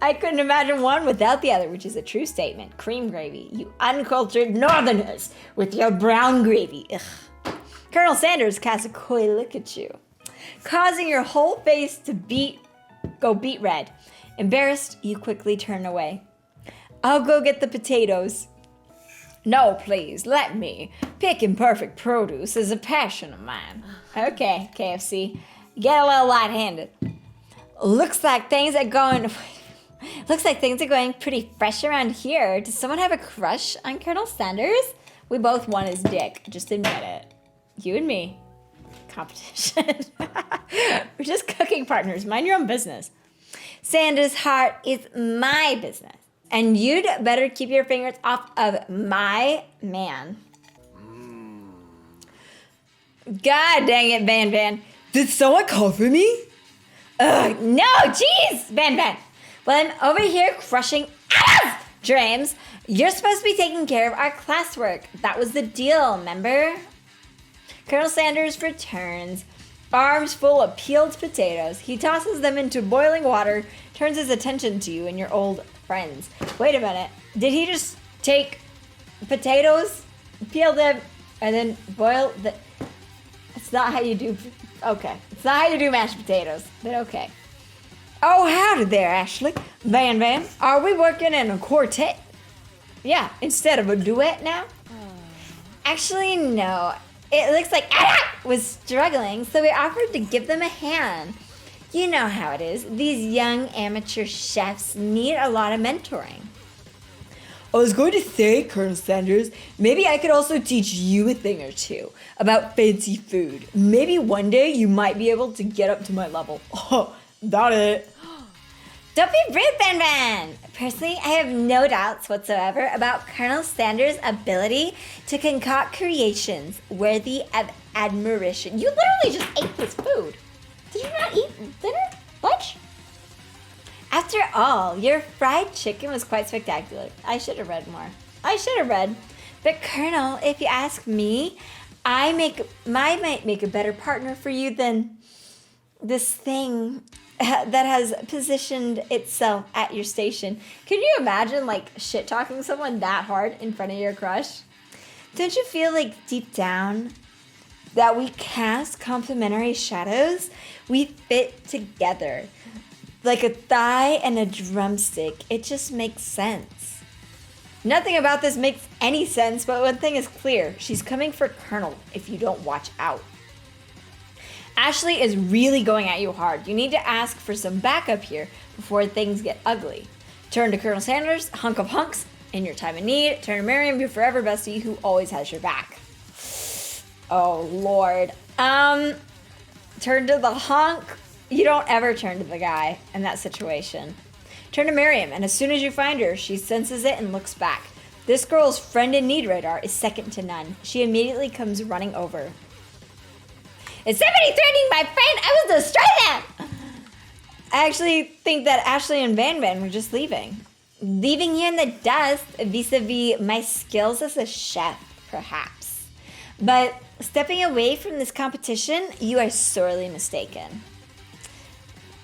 I couldn't imagine one without the other, which is a true statement. Cream gravy, you uncultured northerners with your brown gravy. Ugh. Colonel Sanders casts a coy look at you, causing your whole face to go beet red. Embarrassed, you quickly turn away. I'll go get the potatoes. No, please, let me. Picking perfect produce is a passion of mine. Okay, KFC, get a little light-handed. Looks like things are going pretty fresh around here. Does someone have a crush on Colonel Sanders? We both want his dick. Just admit it. You and me. Competition. We're just cooking partners. Mind your own business. Sanders' heart is my business. And you'd better keep your fingers off of my man. God dang it, Van Van. Did someone call for me? Ugh, no, jeez, Van Van. Well, I'm over here crushing dreams. You're supposed to be taking care of our classwork. That was the deal, remember? Colonel Sanders returns, arms full of peeled potatoes. He tosses them into boiling water, turns his attention to you and your old friends. Wait a minute. Did he just take potatoes, peel them, and then boil the... It's not how you do... Okay. It's not how you do mashed potatoes, but okay. Oh, howdy there, Ashley. Van Van, are we working in a quartet? Yeah, instead of a duet now? Actually, no. It looks like was struggling, so we offered to give them a hand. You know how it is. These young amateur chefs need a lot of mentoring. I was going to say, Colonel Sanders, maybe I could also teach you a thing or two about fancy food. Maybe one day you might be able to get up to my level. Oh, that it. Don't be rude, Van Van. Personally, I have no doubts whatsoever about Colonel Sanders' ability to concoct creations worthy of admiration. You literally just ate this food. Did you not eat dinner? Lunch? After all, your fried chicken was quite spectacular. I should have read more. But Colonel, if you ask me, I might make a better partner for you than this thing that has positioned itself at your station. Can you imagine, like, shit-talking someone that hard in front of your crush? Don't you feel like deep down that we cast complementary shadows? We fit together. Like a thigh and a drumstick. It just makes sense. Nothing about this makes any sense, but one thing is clear. She's coming for Colonel if you don't watch out. Ashley is really going at you hard. You need to ask for some backup here before things get ugly. Turn to Colonel Sanders, hunk of hunks, in your time of need. Turn to Miriam, your forever bestie who always has your back. Oh, Lord. Turn to the hunk. You don't ever turn to the guy in that situation. Turn to Miriam, and as soon as you find her, she senses it and looks back. This girl's friend in need radar is second to none. She immediately comes running over. Is somebody threatening my friend? I will destroy them! I actually think that Ashley and Van Van were just leaving. Leaving you in the dust vis-a-vis my skills as a chef, perhaps. But stepping away from this competition, you are sorely mistaken.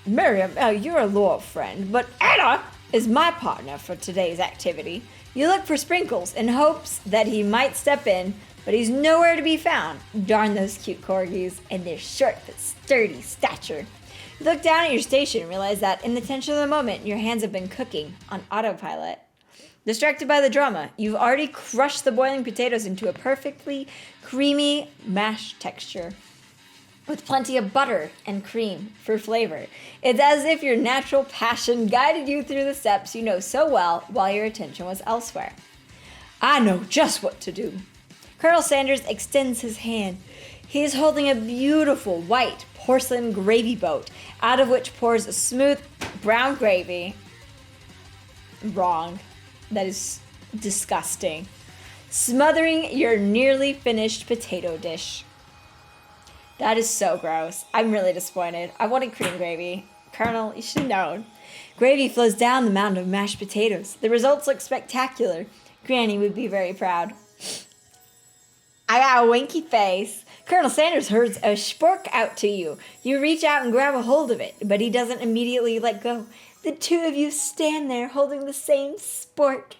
Miriam, you're a loyal friend, but Anna is my partner for today's activity. You look for Sprinkles in hopes that he might step in, but he's nowhere to be found. Darn those cute corgis and their short but sturdy stature. You look down at your station and realize that in the tension of the moment, your hands have been cooking on autopilot. Distracted by the drama, you've already crushed the boiling potatoes into a perfectly creamy mash texture with plenty of butter and cream for flavor. It's as if your natural passion guided you through the steps you know so well while your attention was elsewhere. I know just what to do. Colonel Sanders extends his hand. He is holding a beautiful white porcelain gravy boat, out of which pours a smooth brown gravy. Wrong. That is disgusting. Smothering your nearly finished potato dish. That is so gross. I'm really disappointed. I wanted cream gravy. Colonel, you should have known. Gravy flows down the mound of mashed potatoes. The results look spectacular. Granny would be very proud. I got a winky face. Colonel Sanders hurls a spork out to you. You reach out and grab a hold of it, but he doesn't immediately let go. The two of you stand there holding the same spork.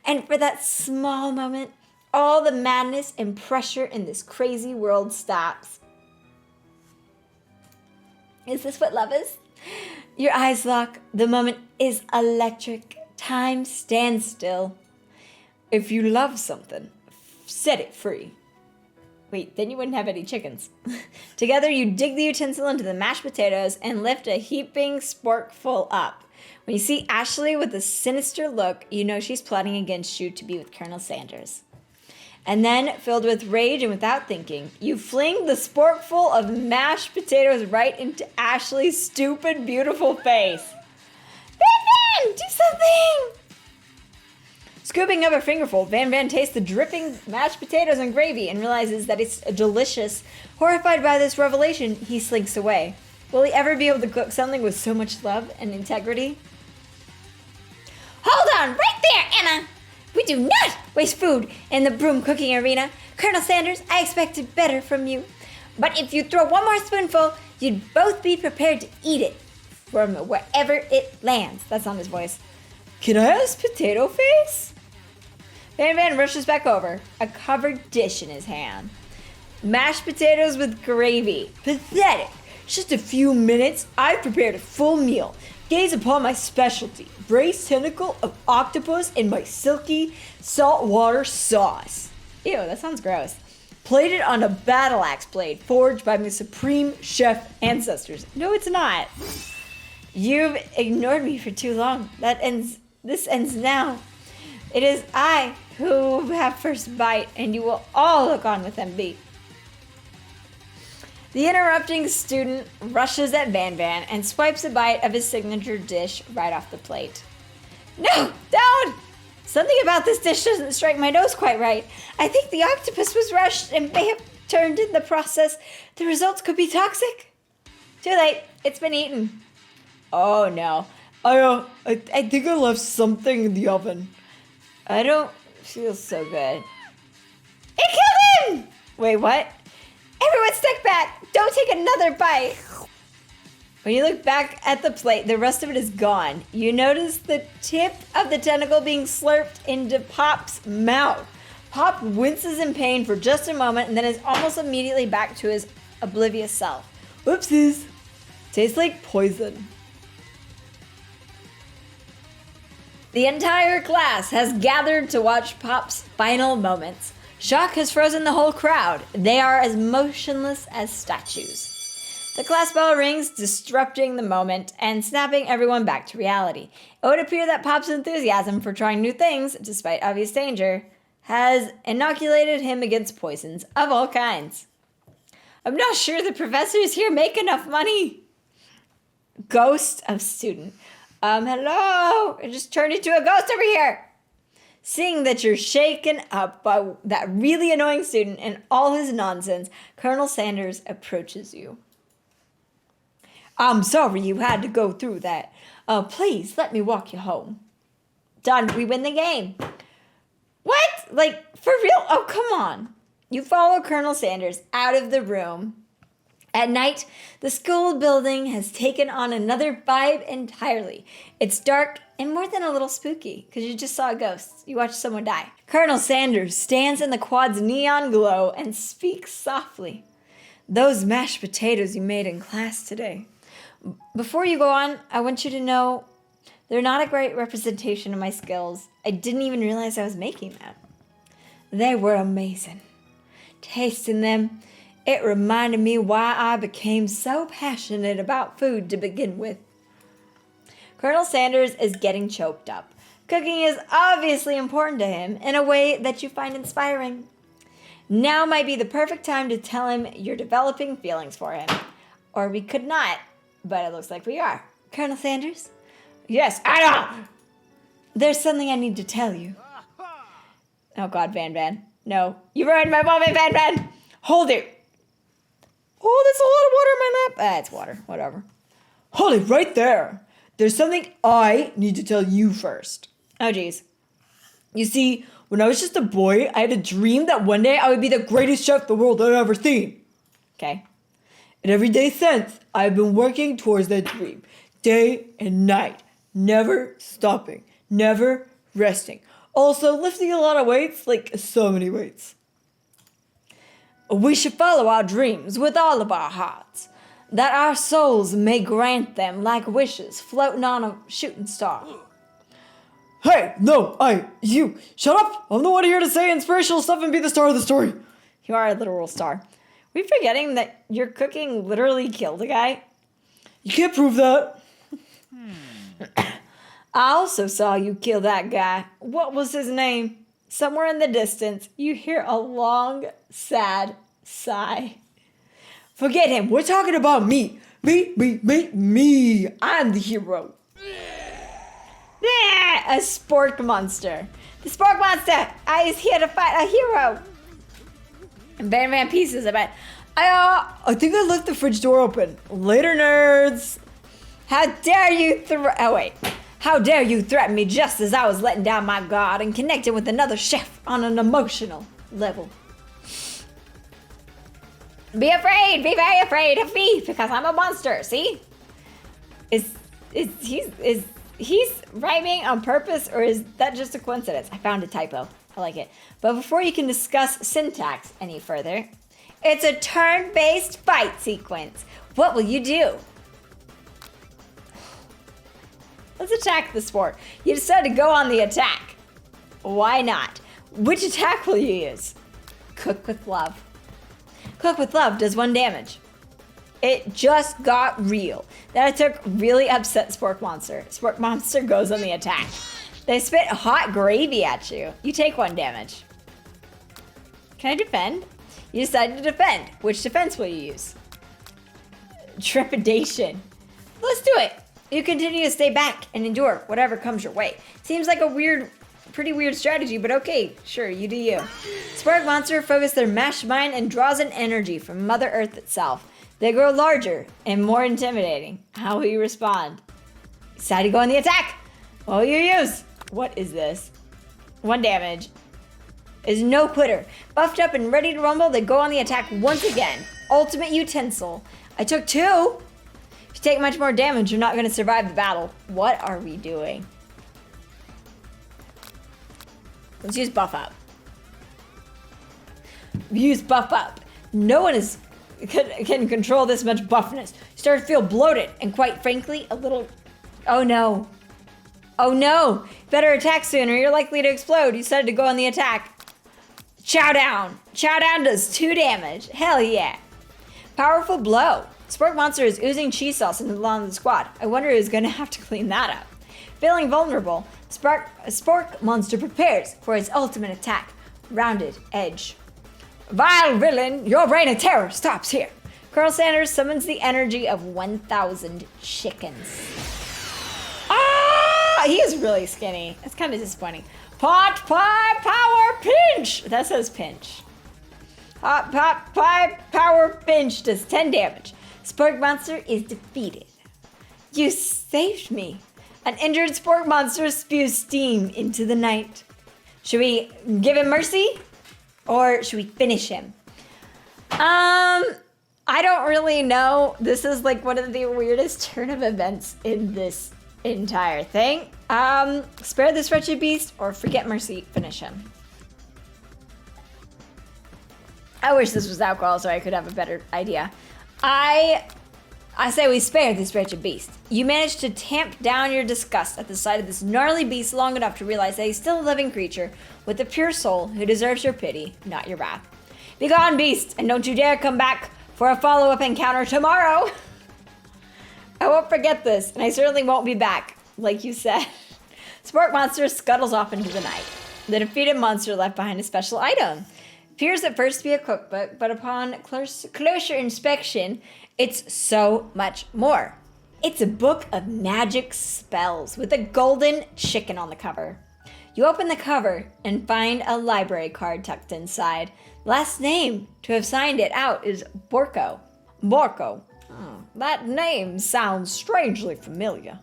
And for that small moment, all the madness and pressure in this crazy world stops. Is this what love is? Your eyes lock. The moment is electric. Time stands still. If you love something, set it free. Wait, then you wouldn't have any chickens. Together, you dig the utensil into the mashed potatoes and lift a heaping sporkful up. When you see Ashley with a sinister look, you know she's plotting against you to be with Colonel Sanders. And then, filled with rage and without thinking, you fling the sporkful of mashed potatoes right into Ashley's stupid, beautiful face. Van Van, do something! Scooping up a fingerful, Van Van tastes the dripping mashed potatoes and gravy and realizes that it's delicious. Horrified by this revelation, he slinks away. Will he ever be able to cook something with so much love and integrity? Hold on, right there, Anna! We do not waste food in the broom cooking arena. Colonel Sanders, I expected better from you. But if you throw one more spoonful, you'd both be prepared to eat it from wherever it lands. That's not his voice. Can I ask Potato Face? Van Van rushes back over, a covered dish in his hand. Mashed potatoes with gravy. Pathetic. Just a few minutes, I've prepared a full meal. Gaze upon my specialty, braised tentacle of octopus in my silky saltwater sauce. Ew, that sounds gross. Plated on a battle axe blade forged by my supreme chef ancestors. No, it's not. You've ignored me for too long. This ends now. It is I who have first bite, and you will all look on with envy. The interrupting student rushes at Van Van and swipes a bite of his signature dish right off the plate. No, don't! Something about this dish doesn't strike my nose quite right. I think the octopus was rushed and may have turned in the process. The results could be toxic. Too late. It's been eaten. Oh, no. I think I left something in the oven. I don't feel so good. It killed him! Wait, what? Everyone stick back! Don't take another bite! When you look back at the plate, the rest of it is gone. You notice the tip of the tentacle being slurped into Pop's mouth. Pop winces in pain for just a moment and then is almost immediately back to his oblivious self. Oopsies. Tastes like poison. The entire class has gathered to watch Pop's final moments. Shock has frozen the whole crowd. They are as motionless as statues. The class bell rings, disrupting the moment and snapping everyone back to reality. It would appear that Pop's enthusiasm for trying new things, despite obvious danger, has inoculated him against poisons of all kinds. I'm not sure the professors here make enough money. Ghost of student. Hello? I just turned into a ghost over here. Seeing that you're shaken up by that really annoying student and all his nonsense, Colonel Sanders approaches you. I'm sorry you had to go through that. Please, let me walk you home. Done. We win the game. What? Like, for real? Oh, come on. You follow Colonel Sanders out of the room. At night, the school building has taken on another vibe entirely. It's dark and more than a little spooky, because you just saw a ghost. You watched someone die. Colonel Sanders stands in the quad's neon glow and speaks softly. Those mashed potatoes you made in class today. Before you go on, I want you to know they're not a great representation of my skills. I didn't even realize I was making them. They were amazing. Tasting them, it reminded me why I became so passionate about food to begin with. Colonel Sanders is getting choked up. Cooking is obviously important to him in a way that you find inspiring. Now might be the perfect time to tell him you're developing feelings for him. Or we could not, but it looks like we are. Colonel Sanders? Yes, I know! There's something I need to tell you. Oh God, Van Van. No, you ruined my moment, Van Van! Hold it! Oh, there's a lot of water in my lap. It's water, whatever. Hold it right there. There's something I need to tell you first. Oh, geez. You see, when I was just a boy, I had a dream that one day I would be the greatest chef the world had ever seen. Okay. And every day since, I've been working towards that dream. Day and night. Never stopping. Never resting. Also, lifting a lot of weights, like so many weights. We should follow our dreams with all of our hearts, that our souls may grant them like wishes floating on a shooting star. Hey, no, you, shut up! I'm the one here to say inspirational stuff and be the star of the story. You are a literal star. Are we forgetting that your cooking literally killed a guy? You can't prove that. I also saw you kill that guy. What was his name? Somewhere in the distance, you hear a long, sad sigh. Forget him. We're talking about me. Me. I'm the hero. A spork monster. The spork monster. I is here to fight a hero. And Van pieces, I bet. I think I left the fridge door open. Later, nerds. How dare you How dare you threaten me just as I was letting down my guard and connecting with another chef on an emotional level. Be very afraid of me because I'm a monster, see? Is he's rhyming on purpose or is that just a coincidence? I found a typo. I like it. But before you can discuss syntax any further, it's a turn-based fight sequence. What will you do? Let's attack the sport. You decided to go on the attack. Why not? Which attack will you use? Cook with love. Cook with love does 1 damage. It just got real. That took really upset Spork Monster. Spork Monster goes on the attack. They spit hot gravy at you. You take 1 damage. Can I defend? You decided to defend. Which defense will you use? Trepidation. Let's do it. You continue to stay back and endure whatever comes your way. Seems like a pretty weird strategy, but okay, sure, you do you. Spark Monster focuses their mashed mind and draws an energy from Mother Earth itself. They grow larger and more intimidating. How will you respond? Decide to go on the attack. What will you use? What is this? 1 damage. Is no quitter. Buffed up and ready to rumble, they go on the attack once again. Ultimate utensil. I took 2. If you take much more damage, you're not going to survive the battle. What are we doing? Let's use buff up. Use buff up. No one can control this much buffness. You start to feel bloated and quite frankly, a little... Oh no. Oh no. Better attack sooner. You're likely to explode. You decided to go on the attack. Chow down. Chow down does 2 damage. Hell yeah. Powerful blow. Spork Monster is oozing cheese sauce along the squad. I wonder who's going to have to clean that up. Feeling vulnerable, Spork Monster prepares for its ultimate attack. Rounded edge. Vile villain, your reign of terror stops here. Colonel Sanders summons the energy of 1,000 chickens. Ah! He is really skinny. It's kind of disappointing. Pot pie power pinch! That says pinch. Pot pie power pinch does 10 damage. Spork monster is defeated. You saved me. An injured spork monster spews steam into the night. Should we give him mercy? Or should we finish him? I don't really know. This is like one of the weirdest turn of events in this entire thing. Spare this wretched beast or forget mercy, finish him. I wish this was alcohol so I could have a better idea. I say we spare this wretched beast. You managed to tamp down your disgust at the sight of this gnarly beast long enough to realize that he's still a living creature with a pure soul who deserves your pity, not your wrath. Begone, beast, and don't you dare come back for a follow-up encounter tomorrow. I won't forget this, and I certainly won't be back, like you said. Spork monster scuttles off into the night. The defeated monster left behind a special item. Appears at first to be a cookbook, but upon closer inspection, it's so much more. It's a book of magic spells with a golden chicken on the cover. You open the cover and find a library card tucked inside. Last name to have signed it out is Borko. Borko. That name sounds strangely familiar.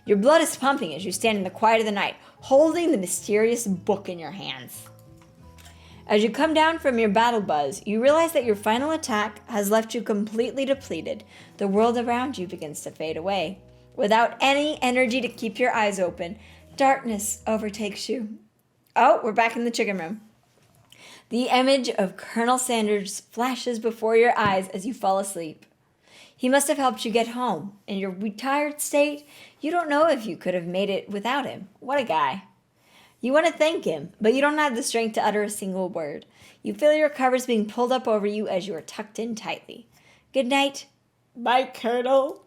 Your blood is pumping as you stand in the quiet of the night, holding the mysterious book in your hands. As you come down from your battle buzz, you realize that your final attack has left you completely depleted. The world around you begins to fade away. Without any energy to keep your eyes open, darkness overtakes you. Oh, we're back in the chicken room. The image of Colonel Sanders flashes before your eyes as you fall asleep. He must have helped you get home. In your retired state, you don't know if you could have made it without him. What a guy. You want to thank him, but you don't have the strength to utter a single word. You feel your covers being pulled up over you as you are tucked in tightly. Good night, my Colonel.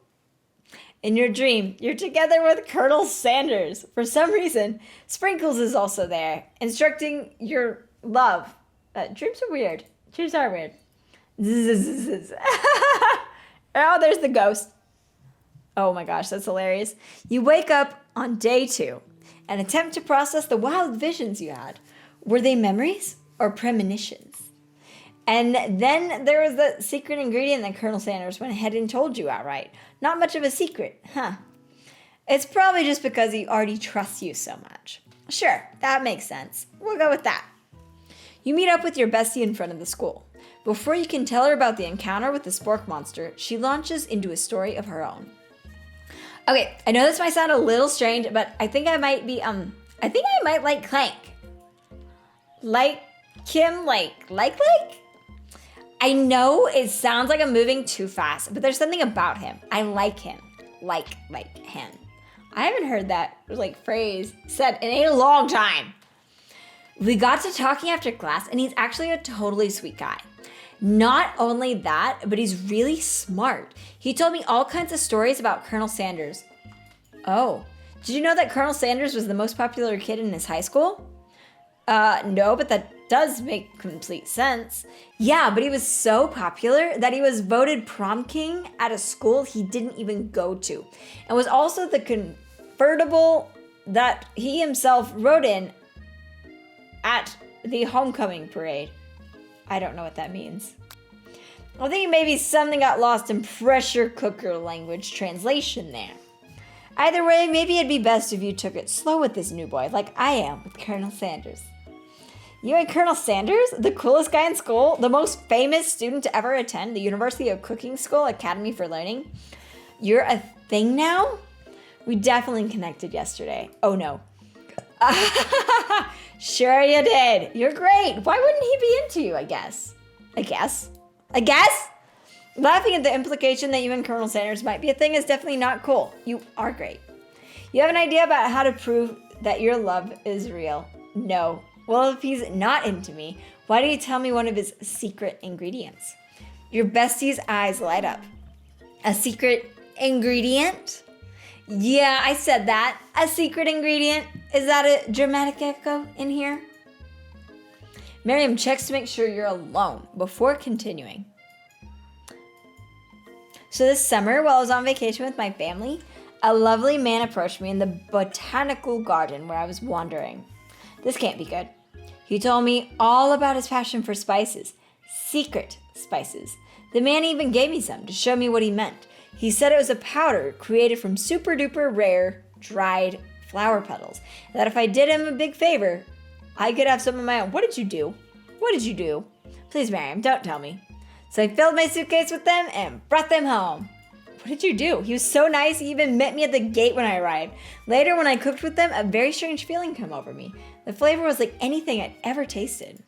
In your dream, you're together with Colonel Sanders. For some reason, Sprinkles is also there, instructing your love. Dreams are weird. Dreams are weird. Oh, there's the ghost. Oh my gosh, that's hilarious. You wake up on day 2 and attempt to process the wild visions you had. Were they memories or premonitions? And then there was the secret ingredient that Colonel Sanders went ahead and told you outright. Not much of a secret, huh? It's probably just because he already trusts you so much. Sure, that makes sense. We'll go with that. You meet up with your bestie in front of the school. Before you can tell her about the encounter with the spork monster, she launches into a story of her own. Okay, I know this might sound a little strange, but I think I might be, I think I might like Clank. Like him, like? I know it sounds like I'm moving too fast, but there's something about him. I like him. Like him. I haven't heard that, phrase said in a long time. We got to talking after class, and he's actually a totally sweet guy. Not only that, but he's really smart. He told me all kinds of stories about Colonel Sanders. Oh, did you know that Colonel Sanders was the most popular kid in his high school? No, but that does make complete sense. Yeah, but he was so popular that he was voted prom king at a school he didn't even go to, and was also the convertible that he himself rode in at the homecoming parade. I don't know what that means. I think maybe something got lost in pressure cooker language translation there. Either way, maybe it'd be best if you took it slow with this new boy, like I am with Colonel Sanders. You and Colonel Sanders, the coolest guy in school, the most famous student to ever attend the University of Cooking School Academy for Learning, you're a thing now? We definitely connected yesterday. Oh no. Sure you did. You're great. Why wouldn't he be into you, I guess? Laughing at the implication that you and Colonel Sanders might be a thing is definitely not cool. You are great. You have an idea about how to prove that your love is real? No. Well, if he's not into me, why do you tell me one of his secret ingredients? Your bestie's eyes light up. A secret ingredient? Yeah, I said that. A secret ingredient. Is that a dramatic echo in here? Miriam checks to make sure you're alone before continuing. So this summer, while I was on vacation with my family, a lovely man approached me in the botanical garden where I was wandering. This can't be good. He told me all about his passion for spices, secret spices. The man even gave me some to show me what he meant. He said it was a powder created from super duper rare dried flower petals, and that if I did him a big favor, I could have some of my own. What did you do? What did you do? Please, Miriam, don't tell me. So I filled my suitcase with them and brought them home. What did you do? He was so nice. He even met me at the gate when I arrived. Later, when I cooked with them, a very strange feeling came over me. The flavor was like anything I'd ever tasted.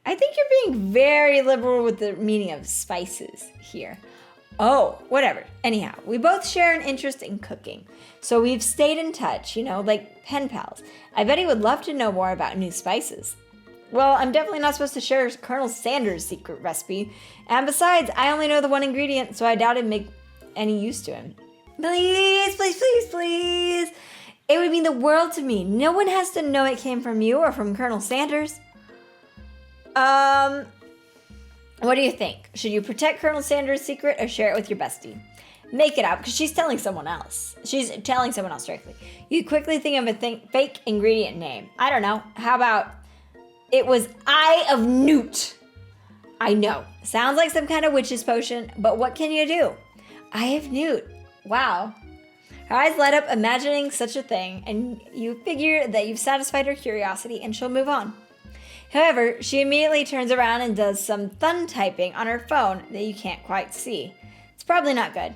I think you're being very liberal with the meaning of spices here. Oh, whatever. Anyhow, we both share an interest in cooking. So we've stayed in touch, like pen pals. I bet he would love to know more about new spices. Well, I'm definitely not supposed to share Colonel Sanders' secret recipe. And besides, I only know the one ingredient, so I doubt it'd make any use to him. Please, please, please, please. It would mean the world to me. No one has to know it came from you or from Colonel Sanders. What do you think? Should you protect Colonel Sanders' secret or share it with your bestie? Make it up, because she's telling someone else. She's telling someone else directly. You quickly think of a fake ingredient name. I don't know. How about, it was Eye of Newt. I know. Sounds like some kind of witch's potion, but what can you do? Eye of Newt. Wow. Her eyes light up imagining such a thing, and you figure that you've satisfied her curiosity and she'll move on. However, she immediately turns around and does some thumb typing on her phone that you can't quite see. It's probably not good.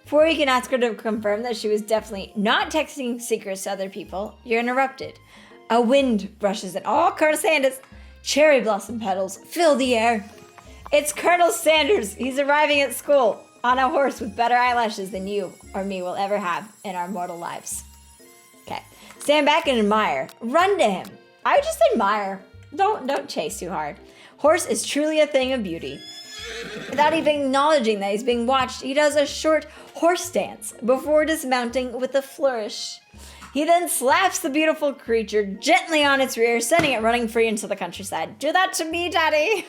Before you can ask her to confirm that she was definitely not texting secrets to other people, you're interrupted. A wind brushes in. Oh, Colonel Sanders! Cherry blossom petals fill the air. It's Colonel Sanders. He's arriving at school on a horse with better eyelashes than you or me will ever have in our mortal lives. Okay, stand back and admire. Run to him. I would just admire. Don't chase too hard. Horse is truly a thing of beauty. Without even acknowledging that he's being watched, he does a short horse dance before dismounting with a flourish. He then slaps the beautiful creature gently on its rear, sending it running free into the countryside. Do that to me, Daddy!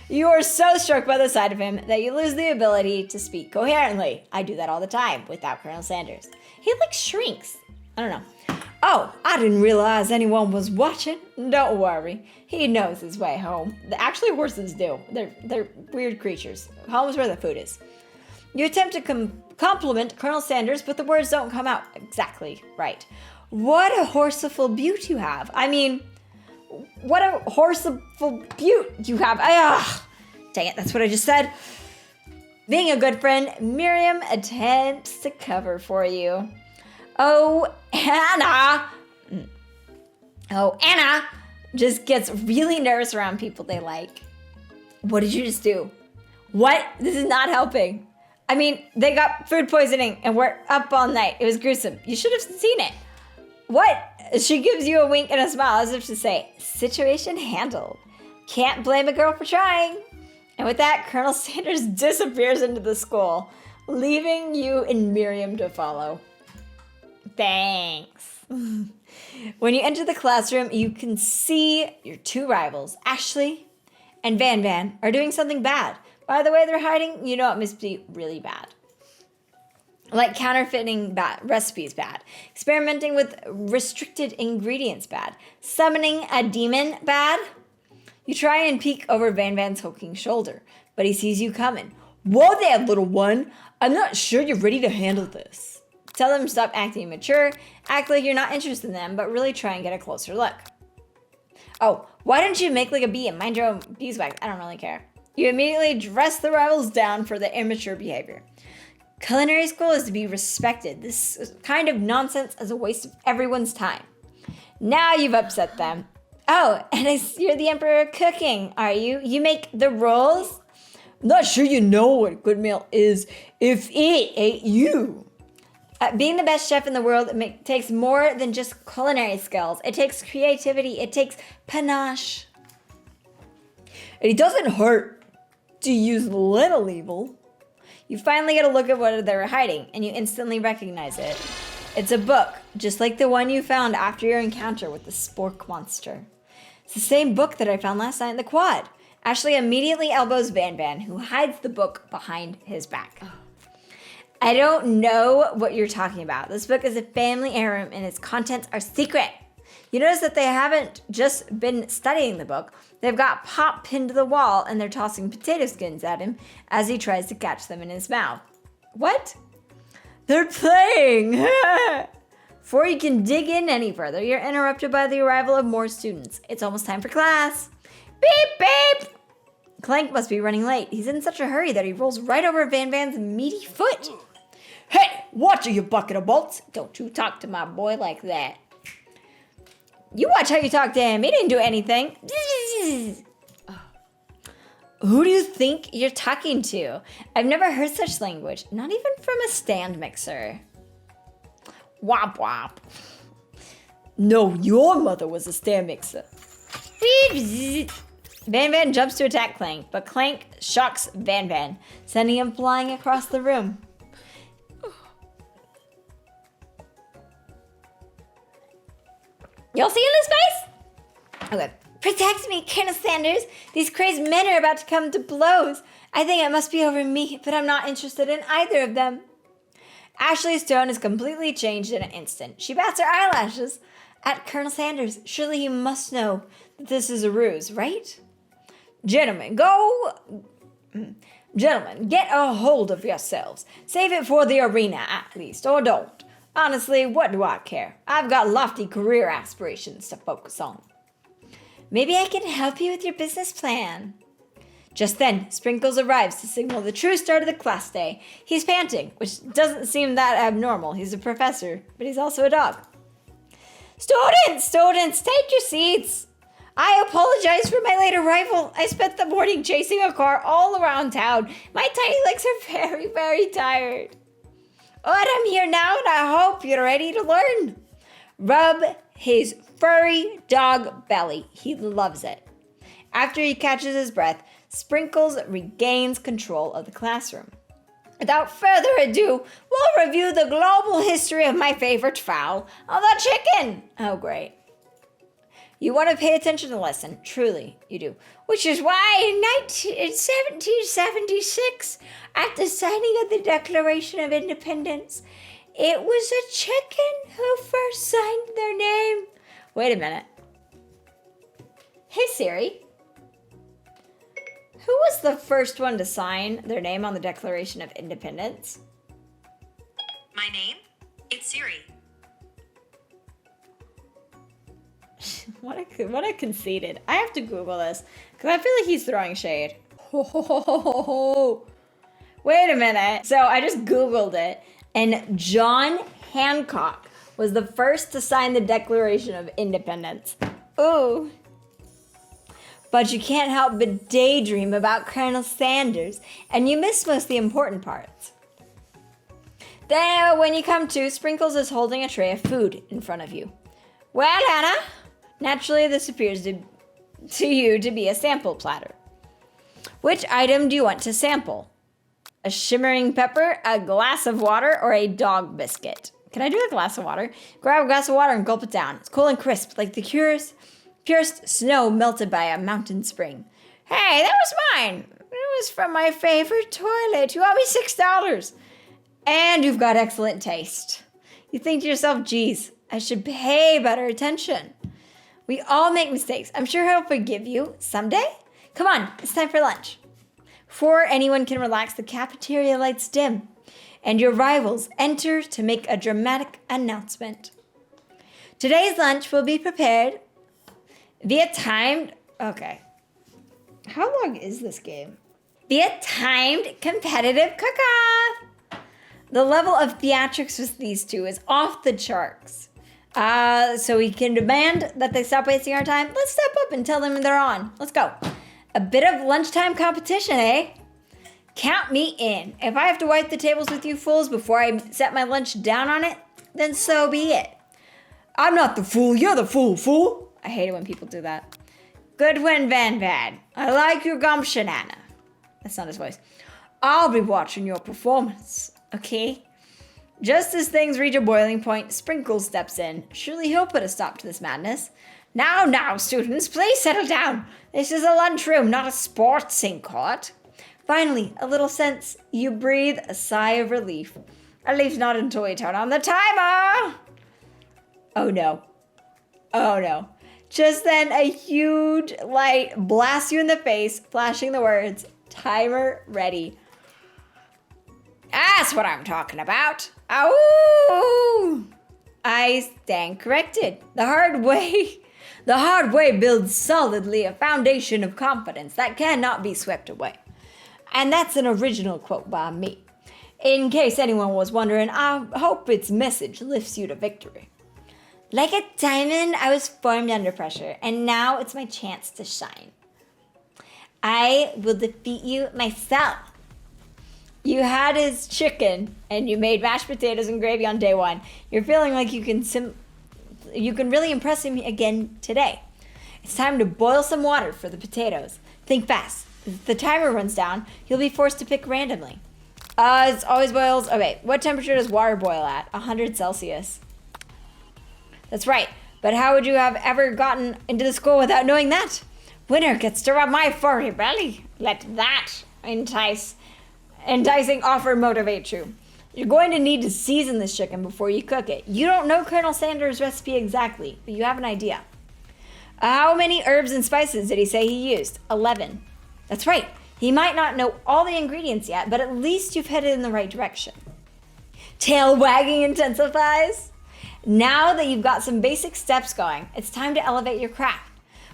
You are so struck by the sight of him that you lose the ability to speak coherently. I do that all the time without Colonel Sanders. He shrinks. I don't know. Oh, I didn't realize anyone was watching. Don't worry. He knows his way home. Actually, horses do. They're weird creatures. Home is where the food is. You attempt to compliment Colonel Sanders, but the words don't come out exactly right. What a horseful beaut you have. I mean, what a horseful beaut you have. Dang it, that's what I just said. Being a good friend, Miriam attempts to cover for you. Oh, Anna just gets really nervous around people they like. What did you just do? What? This is not helping. I mean, they got food poisoning and we're up all night. It was gruesome. You should have seen it. What? She gives you a wink and a smile as if to say, situation handled. Can't blame a girl for trying. And with that, Colonel Sanders disappears into the school, leaving you and Miriam to follow. Thanks. When you enter the classroom, you can see your two rivals, Ashley and Van Van, are doing something bad. By the way they're hiding, you know it must be really bad. Like counterfeiting recipes bad. Experimenting with restricted ingredients bad. Summoning a demon bad. You try and peek over Van Van's hulking shoulder, but he sees you coming. Whoa there, little one. I'm not sure you're ready to handle this. Tell them to stop acting immature, act like you're not interested in them, but really try and get a closer look. Oh, why don't you make like a bee and mind your own beeswax? I don't really care. You immediately dress the rivals down for the immature behavior. Culinary school is to be respected. This kind of nonsense is a waste of everyone's time. Now you've upset them. Oh, and you're the emperor of cooking, are you? You make the rolls? I'm not sure you know what a good meal is if it ain't you. Being the best chef in the world takes more than just culinary skills. It takes creativity. It takes panache. And it doesn't hurt to use little evil. You finally get a look at what they're hiding, and you instantly recognize it. It's a book, just like the one you found after your encounter with the spork monster. It's the same book that I found last night in the quad. Ashley immediately elbows Van Van, who hides the book behind his back. I don't know what you're talking about. This book is a family heirloom and its contents are secret. You notice that they haven't just been studying the book. They've got Pop pinned to the wall and they're tossing potato skins at him as he tries to catch them in his mouth. What? They're playing! Before you can dig in any further, you're interrupted by the arrival of more students. It's almost time for class. Beep, beep! Clank must be running late. He's in such a hurry that he rolls right over Van Van's meaty foot. Hey, watch it, you bucket of bolts. Don't you talk to my boy like that. You watch how you talk to him. He didn't do anything. Who do you think you're talking to? I've never heard such language, not even from a stand mixer. Womp womp. No, your mother was a stand mixer. Van Van jumps to attack Clank, but Clank shocks Van Van, sending him flying across the room. Y'all see his face? Okay. Protect me, Colonel Sanders. These crazed men are about to come to blows. I think it must be over me, but I'm not interested in either of them. Ashley's tone is completely changed in an instant. She bats her eyelashes at Colonel Sanders. Surely he must know that this is a ruse, right? Gentlemen, get a hold of yourselves. Save it for the arena, at least, or don't. Honestly, what do I care? I've got lofty career aspirations to focus on. Maybe I can help you with your business plan. Just then, Sprinkles arrives to signal the true start of the class day. He's panting, which doesn't seem that abnormal. He's a professor, but he's also a dog. Students, take your seats. I apologize for my late arrival. I spent the morning chasing a car all around town. My tiny legs are very, very tired. But I'm here now, and I hope you're ready to learn. Rub his furry dog belly. He loves it. After he catches his breath, Sprinkles regains control of the classroom. Without further ado, we'll review the global history of my favorite fowl, the chicken. Oh, great. You want to pay attention to the lesson. Truly, you do. Which is why in 1776, at the signing of the Declaration of Independence, it was a chicken who first signed their name. Wait a minute. Hey, Siri. Who was the first one to sign their name on the Declaration of Independence? My name? It's Siri. What a conceited. I have to Google this because I feel like he's throwing shade. Wait a minute. So I just Googled it, and John Hancock was the first to sign the Declaration of Independence. Ooh. But you can't help but daydream about Colonel Sanders, and you miss most of the important parts. Then when you come to, Sprinkles is holding a tray of food in front of you. Well, Anna, naturally this appears to you to be a sample platter. Which item do you want to sample? A shimmering pepper, a glass of water, or a dog biscuit? Can I do a glass of water? Grab a glass of water and gulp it down. It's cool and crisp, like the purest snow melted by a mountain spring. Hey, that was mine. It was from my favorite toilet. You owe me $6. And you've got excellent taste. You think to yourself, geez, I should pay better attention. We all make mistakes. I'm sure he'll forgive you someday. Come on, it's time for lunch. Before anyone can relax, the cafeteria lights dim, and your rivals enter to make a dramatic announcement. Today's lunch will be prepared via timed... Okay. How long is this game? Via timed competitive cook-off. The level of theatrics with these two is off the charts. So we can demand that they stop wasting our time. Let's step up and tell them they're on. Let's go. A bit of lunchtime competition, eh? Count me in. If I have to wipe the tables with you fools before I set my lunch down on it, then so be it. I'm not the fool, you're the fool. I hate it when people do that. Good one, Van Van. I like your gumption, Anna. That's not his voice. I'll be watching your performance, okay? Just as things reach a boiling point, Sprinkles steps in. Surely he'll put a stop to this madness. Now, students, please settle down. This is a lunchroom, not a sportsing court. Finally, a little sense, you breathe a sigh of relief. At least not until we turn on the timer. Oh no. Just then, a huge light blasts you in the face, flashing the words, timer ready. That's what I'm talking about. Ow! I stand corrected. The hard way builds solidly a foundation of confidence that cannot be swept away. And that's an original quote by me. In case anyone was wondering, I hope its message lifts you to victory. Like a diamond, I was formed under pressure, and now it's my chance to shine. I will defeat you myself. You had his chicken, and you made mashed potatoes and gravy on day one. You're feeling like you can really impress him again today. It's time to boil some water for the potatoes. Think fast. If the timer runs down, you'll be forced to pick randomly. It always boils. Okay, what temperature does water boil at? 100 Celsius. That's right. But how would you have ever gotten into the school without knowing that? Winner gets to rub my furry belly. Let that enticing offer motivate you. You're going to need to season this chicken before you cook it. You don't know Colonel Sanders' recipe exactly, but you have an idea. How many herbs and spices did he say he used? 11. That's right. He might not know all the ingredients yet, but at least you've headed in the right direction. Tail wagging intensifies. Now that you've got some basic steps going, it's time to elevate your craft.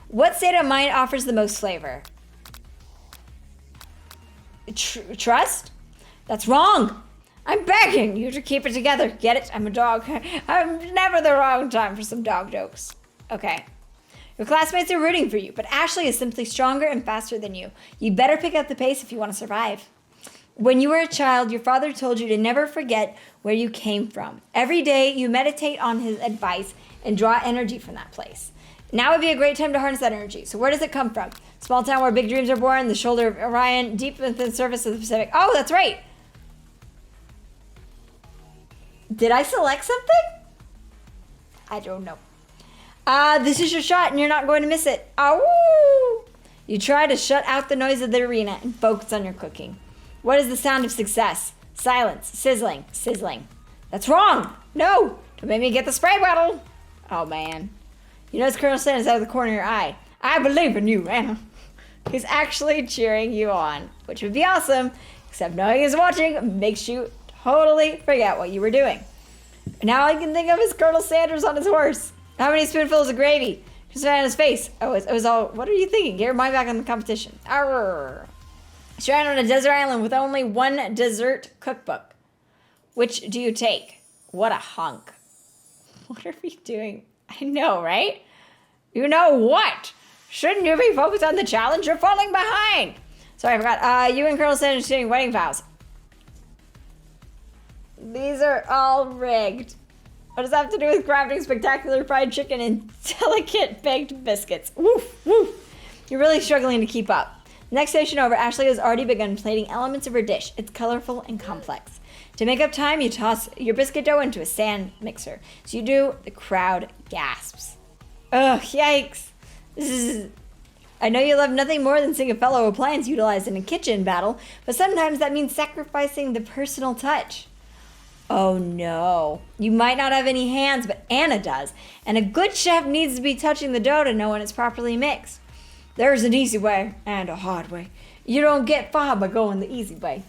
What state of mind offers the most flavor? Trust? That's wrong. I'm begging you to keep it together. Get it? I'm a dog. I'm never the wrong time for some dog jokes. Okay. Your classmates are rooting for you, but Ashley is simply stronger and faster than you. You better pick up the pace if you want to survive. When you were a child, your father told you to never forget where you came from. Every day, you meditate on his advice and draw energy from that place. Now would be a great time to harness that energy. So where does it come from? Small town where big dreams are born, the shoulder of Orion, deep within the surface of the Pacific. Oh, that's right. Did I select something? I don't know. This is your shot and you're not going to miss it. Ow! You try to shut out the noise of the arena and focus on your cooking. What is the sound of success? Silence. Sizzling. Sizzling. That's wrong. No. Don't make me get the spray bottle. Oh, man. You notice Colonel Sanders out of the corner of your eye. I believe in you, Anna. He's actually cheering you on, which would be awesome, except knowing he's watching makes you totally forget what you were doing. Now all I can think of is Colonel Sanders on his horse. How many spoonfuls of gravy? Just right on his face. Oh, it was all, what are you thinking? Get your mind back on the competition. Arrgh. Stranded on a desert island with only one dessert cookbook. Which do you take? What a hunk. What are we doing? I know, right? You know what? Shouldn't you be focused on the challenge? You're falling behind. Sorry, I forgot. You and Colonel Sanders doing wedding vows. These are all rigged. What does that have to do with crafting spectacular fried chicken and delicate baked biscuits? Woof, woof. You're really struggling to keep up. Next station over, Ashley has already begun plating elements of her dish. It's colorful and complex. To make up time, you toss your biscuit dough into a stand mixer. So you do, the crowd gasps. Ugh, yikes. I know you love nothing more than seeing a fellow appliance utilized in a kitchen battle, but sometimes that means sacrificing the personal touch. Oh no. You might not have any hands, but Anna does. And a good chef needs to be touching the dough to know when it's properly mixed. There's an easy way and a hard way. You don't get far by going the easy way.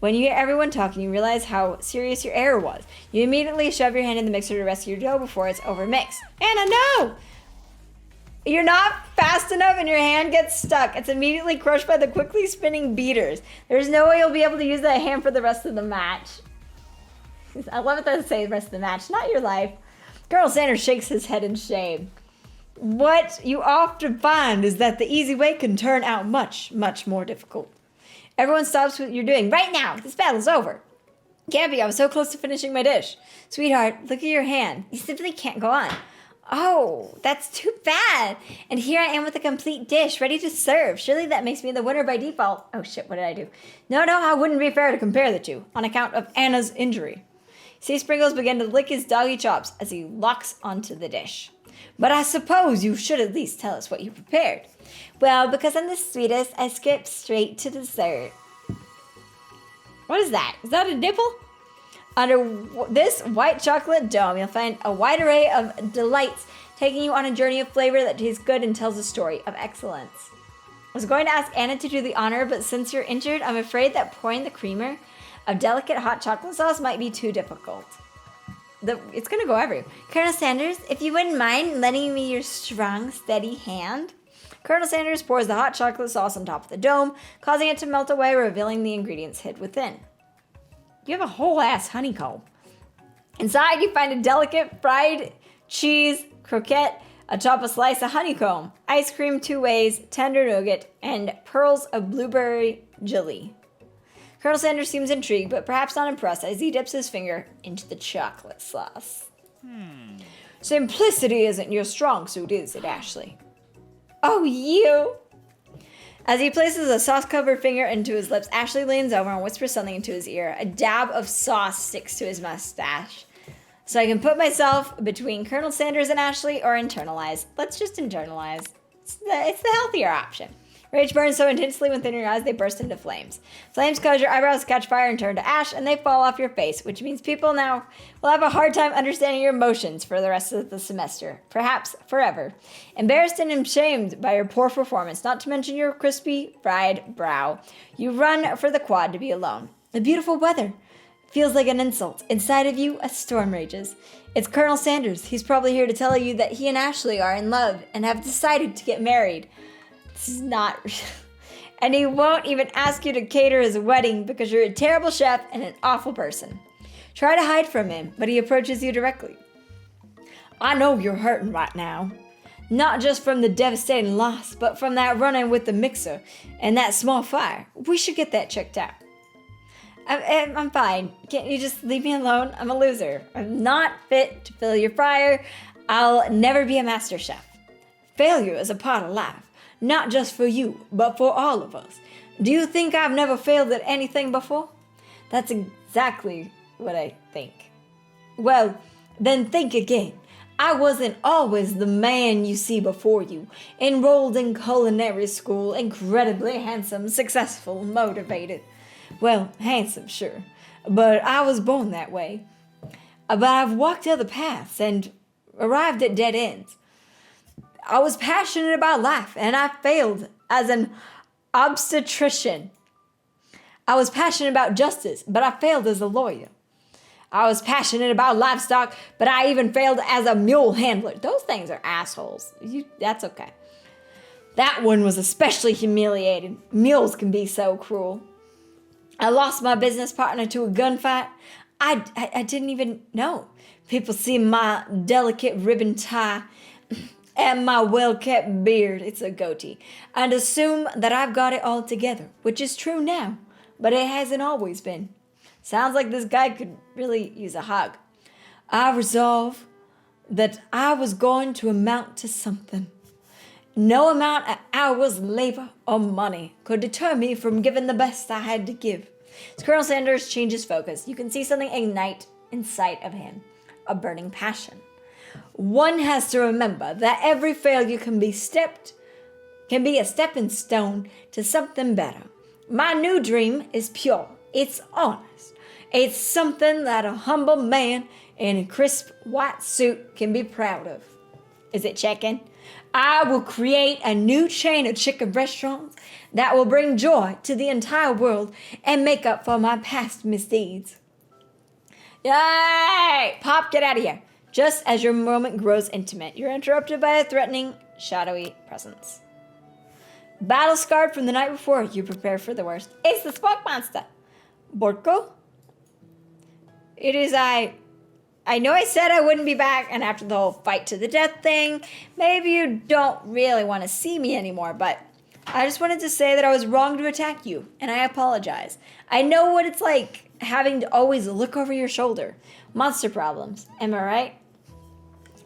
When you hear everyone talking, you realize how serious your error was. You immediately shove your hand in the mixer to rescue your dough before it's overmixed. Anna, no! You're not fast enough and your hand gets stuck. It's immediately crushed by the quickly spinning beaters. There's no way you'll be able to use that hand for the rest of the match. I love it that they say the rest of the match, not your life. Colonel Sanders shakes his head in shame. What you often find is that the easy way can turn out much, much more difficult. Everyone stops what you're doing. Right now, this battle's over. Can't be, I was so close to finishing my dish. Sweetheart, look at your hand. You simply can't go on. Oh, that's too bad. And here I am with a complete dish, ready to serve. Surely that makes me the winner by default. Oh shit, what did I do? No, I wouldn't be fair to compare the two, on account of Anna's injury. See Sprinkles begin to lick his doggy chops as he locks onto the dish. But I suppose you should at least tell us what you prepared. Well, because I'm the sweetest, I skip straight to dessert. What is that? Is that a nipple? Under this white chocolate dome, you'll find a wide array of delights, taking you on a journey of flavor that tastes good and tells a story of excellence. I was going to ask Anna to do the honor, but since you're injured, I'm afraid that pouring the creamer of delicate hot chocolate sauce might be too difficult. It's going to go everywhere. Colonel Sanders, if you wouldn't mind lending me your strong, steady hand. Colonel Sanders pours the hot chocolate sauce on top of the dome, causing it to melt away, revealing the ingredients hid within. You have a whole ass honeycomb. Inside, you find a delicate fried cheese croquette atop a slice of honeycomb, ice cream 2 ways, tender nougat, and pearls of blueberry jelly. Colonel Sanders seems intrigued, but perhaps not impressed as he dips his finger into the chocolate sauce. Simplicity isn't your strong suit, is it, Ashley? Oh, you! As he places a sauce-covered finger into his lips, Ashley leans over and whispers something into his ear. A dab of sauce sticks to his mustache. So I can put myself between Colonel Sanders and Ashley or internalize. Let's just internalize. It's the healthier option. Rage burns so intensely within your eyes they burst into flames. Flames cause your eyebrows catch fire and turn to ash, and they fall off your face, which means people now will have a hard time understanding your emotions for the rest of the semester, perhaps forever. Embarrassed and ashamed by your poor performance, not to mention your crispy, fried brow, you run for the quad to be alone. The beautiful weather feels like an insult. Inside of you, a storm rages. It's Colonel Sanders. He's probably here to tell you that he and Ashley are in love and have decided to get married. This is not real. And he won't even ask you to cater his wedding because you're a terrible chef and an awful person. Try to hide from him, but he approaches you directly. I know you're hurting right now. Not just from the devastating loss, but from that run-in with the mixer and that small fire. We should get that checked out. I'm fine. Can't you just leave me alone? I'm a loser. I'm not fit to fill your fryer. I'll never be a master chef. Failure is a part of life. Not just for you, but for all of us. Do you think I've never failed at anything before? That's exactly what I think. Well, then think again. I wasn't always the man you see before you. Enrolled in culinary school, incredibly handsome, successful, motivated. Well, handsome, sure. But I was born that way. But I've walked other paths and arrived at dead ends. I was passionate about life, and I failed as an obstetrician. I was passionate about justice, but I failed as a lawyer. I was passionate about livestock, but I even failed as a mule handler. Those things are assholes. That's okay. That one was especially humiliating. Mules can be so cruel. I lost my business partner to a gunfight. I didn't even know. People see my delicate ribbon tie and my well-kept beard, it's a goatee, and assume that I've got it all together, which is true now, but it hasn't always been. Sounds like this guy could really use a hug. I resolved that I was going to amount to something. No amount of hours, labor, or money could deter me from giving the best I had to give. As Colonel Sanders changes focus, you can see something ignite in sight of him, a burning passion. One has to remember that every failure can be a stepping stone to something better. My new dream is pure. It's honest. It's something that a humble man in a crisp white suit can be proud of. Is it chicken? I will create a new chain of chicken restaurants that will bring joy to the entire world and make up for my past misdeeds. Yay! Pop, get out of here. Just as your moment grows intimate, you're interrupted by a threatening, shadowy presence. Battle scarred from the night before, you prepare for the worst. It's the smoke monster. Borko? It is I know I said I wouldn't be back, and after the whole fight to the death thing, maybe you don't really want to see me anymore, but I just wanted to say that I was wrong to attack you, and I apologize. I know what it's like having to always look over your shoulder. Monster problems, am I right?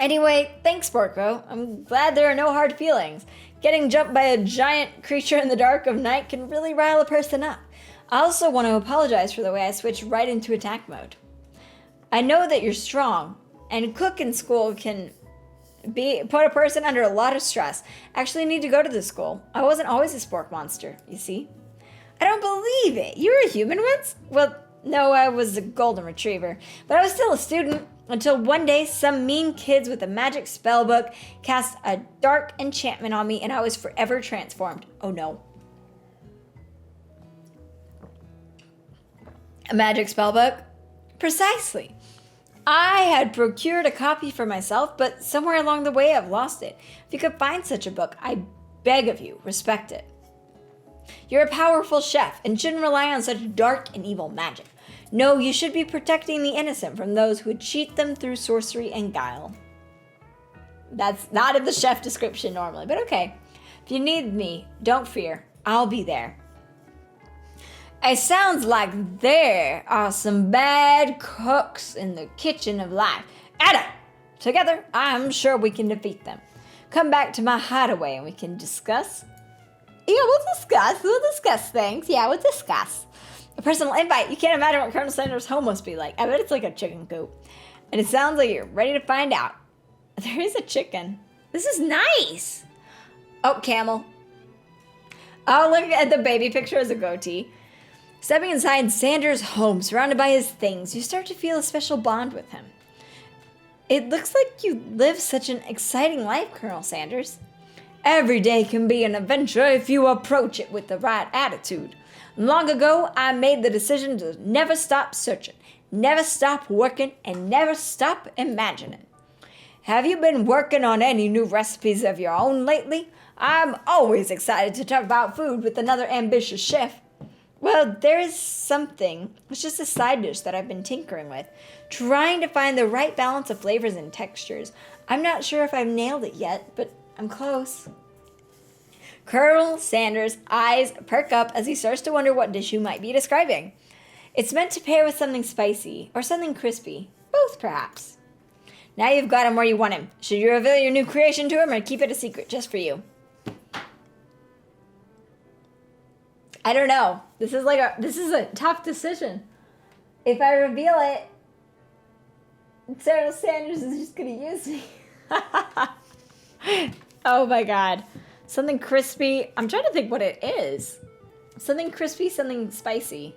Anyway, thanks, Porco. I'm glad there are no hard feelings. Getting jumped by a giant creature in the dark of night can really rile a person up. I also want to apologize for the way I switched right into attack mode. I know that you're strong, and cook in school can put a person under a lot of stress. Actually need to go to the school. I wasn't always a sport monster, you see. I don't believe it. You were a human once? Well, no, I was a golden retriever, but I was still a student until one day some mean kids with a magic spell book cast a dark enchantment on me and I was forever transformed. Oh no. A magic spell book? Precisely. I had procured a copy for myself, but somewhere along the way I've lost it. If you could find such a book, I beg of you, respect it. You're a powerful chef and shouldn't rely on such dark and evil magic. No, you should be protecting the innocent from those who would cheat them through sorcery and guile. That's not in the chef description normally, but okay. If you need me, don't fear. I'll be there. It sounds like there are some bad cooks in the kitchen of life. Ada! Together, I'm sure we can defeat them. Come back to my hideaway and we can discuss. Yeah, we'll discuss things. Yeah, we'll discuss. A personal invite. You can't imagine what Colonel Sanders' home must be like. I bet it's like a chicken coop. And it sounds like you're ready to find out. There is a chicken. This is nice. Oh, camel. Oh, look at the baby picture as a goatee. Stepping inside Sanders' home, surrounded by his things, you start to feel a special bond with him. It looks like you live such an exciting life, Colonel Sanders. Every day can be an adventure if you approach it with the right attitude. Long ago, I made the decision to never stop searching, never stop working, and never stop imagining. Have you been working on any new recipes of your own lately? I'm always excited to talk about food with another ambitious chef. Well, there is something. It's just a side dish that I've been tinkering with, trying to find the right balance of flavors and textures. I'm not sure if I've nailed it yet, but I'm close. Colonel Sanders' eyes perk up as he starts to wonder what dish you might be describing. It's meant to pair with something spicy or something crispy. Both, perhaps. Now you've got him where you want him. Should you reveal your new creation to him or keep it a secret just for you? I don't know. This is a tough decision. If I reveal it, Colonel Sanders is just gonna use me. Oh my god. Something crispy. I'm trying to think what it is. Something crispy, something spicy.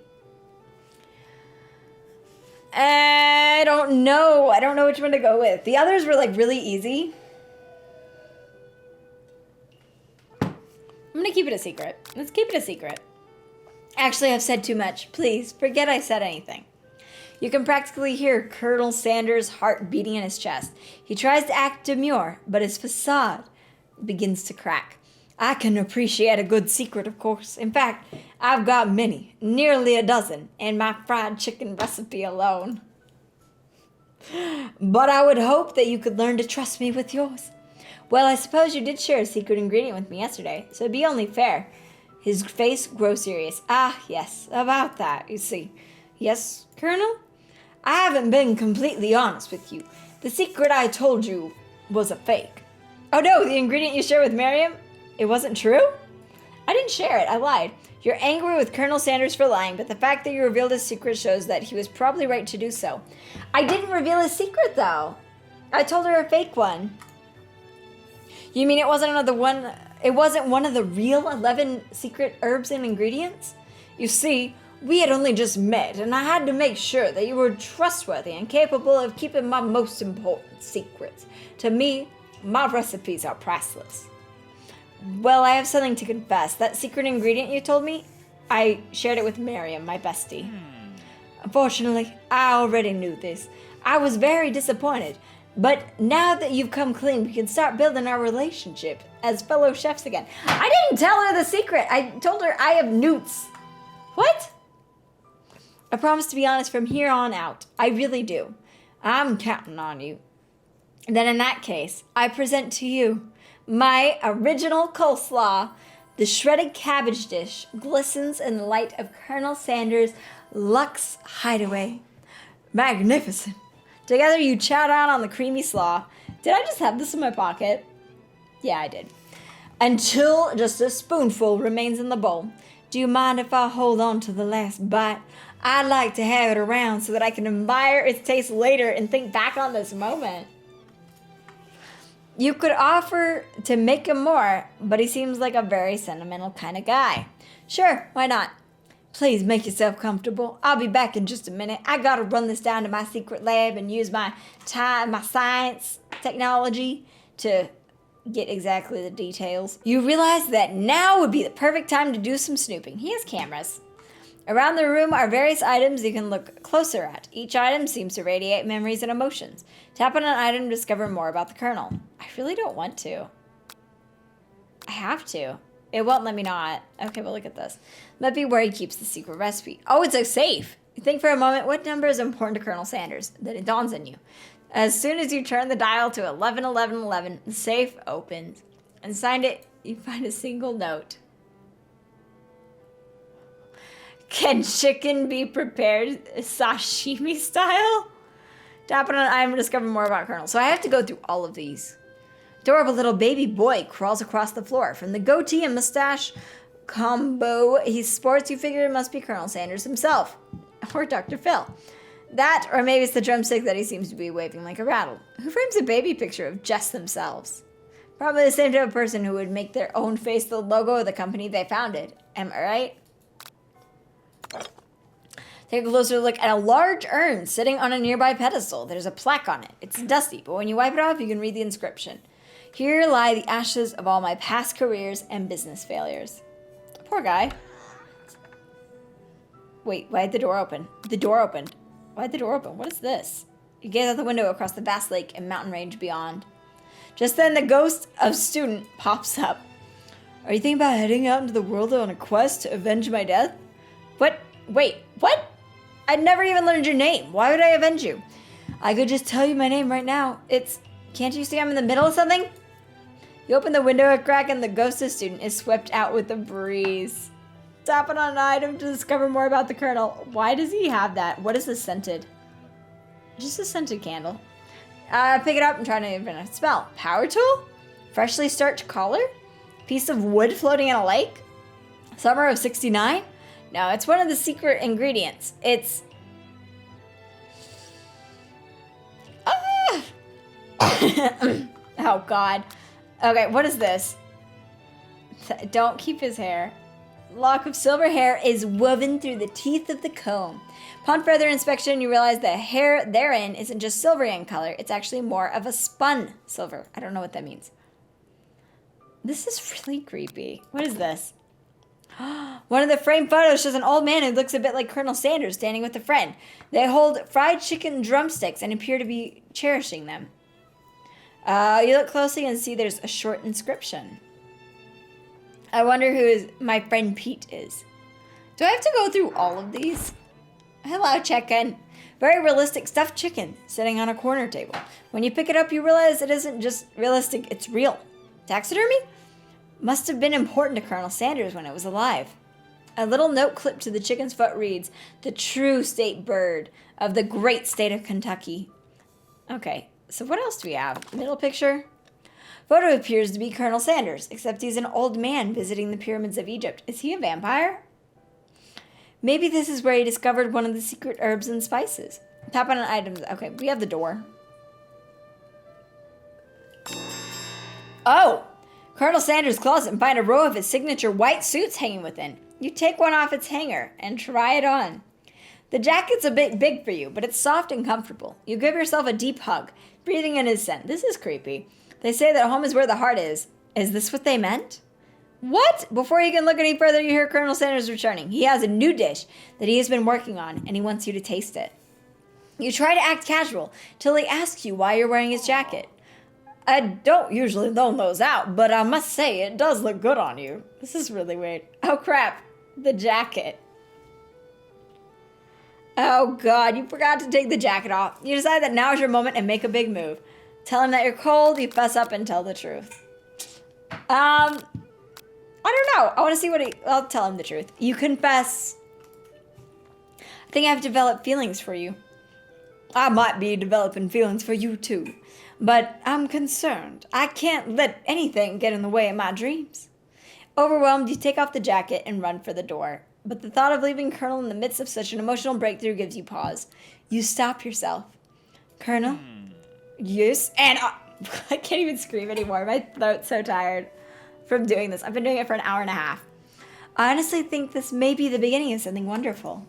I don't know. I don't know which one to go with. The others were like really easy. I'm gonna keep it a secret. Let's keep it a secret. Actually, I've said too much. Please, forget I said anything. You can practically hear Colonel Sanders' heart beating in his chest. He tries to act demure, but his facade begins to crack. I can appreciate a good secret, of course. In fact, I've got many, nearly a dozen, in my fried chicken recipe alone. But I would hope that you could learn to trust me with yours. Well, I suppose you did share a secret ingredient with me yesterday, so it'd be only fair. His face grows serious. Ah, yes, about that, you see. Yes, Colonel? I haven't been completely honest with you. The secret I told you was a fake. Oh no, the ingredient you shared with Miriam? It wasn't true? I didn't share it, I lied. You're angry with Colonel Sanders for lying, but the fact that you revealed his secret shows that he was probably right to do so. I didn't reveal his secret, though. I told her a fake one. You mean it wasn't one of the real 11 secret herbs and ingredients? You see, we had only just met, and I had to make sure that you were trustworthy and capable of keeping my most important secrets. To me, my recipes are priceless. Well, I have something to confess. That secret ingredient you told me, I shared it with Miriam, my bestie. Unfortunately, I already knew this. I was very disappointed. But now that you've come clean, we can start building our relationship as fellow chefs again. I didn't tell her the secret. I told her I have newts. What? I promise to be honest from here on out. I really do. I'm counting on you. Then in that case, I present to you my original coleslaw. The shredded cabbage dish glistens in the light of Colonel Sanders' luxe hideaway. Magnificent. Together you chow down on the creamy slaw. Did I just have this in my pocket? Yeah, I did. Until just a spoonful remains in the bowl. Do you mind if I hold on to the last bite? I'd like to have it around so that I can admire its taste later and think back on this moment. You could offer to make him more, but he seems like a very sentimental kind of guy. Sure, why not? Please make yourself comfortable. I'll be back in just a minute. I gotta run this down to my secret lab and use my science technology to get exactly the details. You realize that now would be the perfect time to do some snooping. He has cameras. Around the room are various items you can look closer at. Each item seems to radiate memories and emotions. Tap on an item to discover more about the Colonel. I really don't want to. I have to. It won't let me not. Okay, but look at this. Might be where he keeps the secret recipe. Oh, it's a safe. You think for a moment, what number is important to Colonel Sanders? Then it dawns on you. As soon as you turn the dial to 111111, the safe opens. Inside it, you find a single note. Can chicken be prepared sashimi style? Tap on an item to discover more about Colonel. So I have to go through all of these. Adorable little baby boy crawls across the floor. From the goatee and mustache combo he sports, you figure it must be Colonel Sanders himself. Or Dr. Phil. That, or maybe it's the drumstick that he seems to be waving like a rattle. Who frames a baby picture of just themselves? Probably the same type of person who would make their own face the logo of the company they founded. Am I right? Take a closer look at a large urn sitting on a nearby pedestal. There's a plaque on it. It's dusty, but when you wipe it off, you can read the inscription. Here lie the ashes of all my past careers and business failures. Poor guy. Wait, why'd the door open? The door opened. Why'd the door open? What is this? You gaze out the window across the vast lake and mountain range beyond. Just then, the ghost of student pops up. Are you thinking about heading out into the world on a quest to avenge my death? What? Wait, what? I'd never even learned your name. Why would I avenge you? I could just tell you my name right now. Can't you see I'm in the middle of something? You open the window a crack and the ghost of student is swept out with the breeze. Tap on an item to discover more about the Colonel. Why does he have that? What is this scented? Just a scented candle. Pick it up and try to invent a spell. Power tool? Freshly starched collar? Piece of wood floating in a lake? Summer of 69? No, it's one of the secret ingredients. It's... Oh, God. Okay, what is this? Don't keep his hair. Lock of silver hair is woven through the teeth of the comb. Upon further inspection, you realize the hair therein isn't just silvery in color. It's actually more of a spun silver. I don't know what that means. This is really creepy. What is this? One of the framed photos shows an old man who looks a bit like Colonel Sanders standing with a friend. They hold fried chicken drumsticks and appear to be cherishing them. You look closely and see there's a short inscription. I wonder who my friend Pete is. Do I have to go through all of these? Hello, chicken. Very realistic stuffed chicken sitting on a corner table. When you pick it up, you realize it isn't just realistic, it's real. Taxidermy? Must have been important to Colonel Sanders when it was alive. A little note clipped to the chicken's foot reads, "The true state bird of the great state of Kentucky." Okay, so what else do we have? Middle picture? Photo appears to be Colonel Sanders, except he's an old man visiting the pyramids of Egypt. Is he a vampire? Maybe this is where he discovered one of the secret herbs and spices. Tap on an item. Okay, we have the door. Oh! Colonel Sanders' closet and find a row of his signature white suits hanging within. You take one off its hanger and try it on. The jacket's a bit big for you, but it's soft and comfortable. You give yourself a deep hug, breathing in his scent. This is creepy. They say that home is where the heart is. Is this what they meant? What? Before you can look any further, you hear Colonel Sanders returning. He has a new dish that he has been working on, and he wants you to taste it. You try to act casual till he asks you why you're wearing his jacket. I don't usually loan those out, but I must say it does look good on you. This is really weird. Oh, crap. The jacket. Oh, God. You forgot to take the jacket off. You decide that now is your moment and make a big move. Tell him that you're cold, you fess up and tell the truth. I don't know. I want to see I'll tell him the truth. You confess. I think I've developed feelings for you. I might be developing feelings for you too. But I'm concerned. I can't let anything get in the way of my dreams. Overwhelmed, you take off the jacket and run for the door. But the thought of leaving Colonel in the midst of such an emotional breakthrough gives you pause. You stop yourself. Colonel? Yes? And I can't even scream anymore. My throat's so tired from doing this. I've been doing it for an hour and a half. I honestly think this may be the beginning of something wonderful.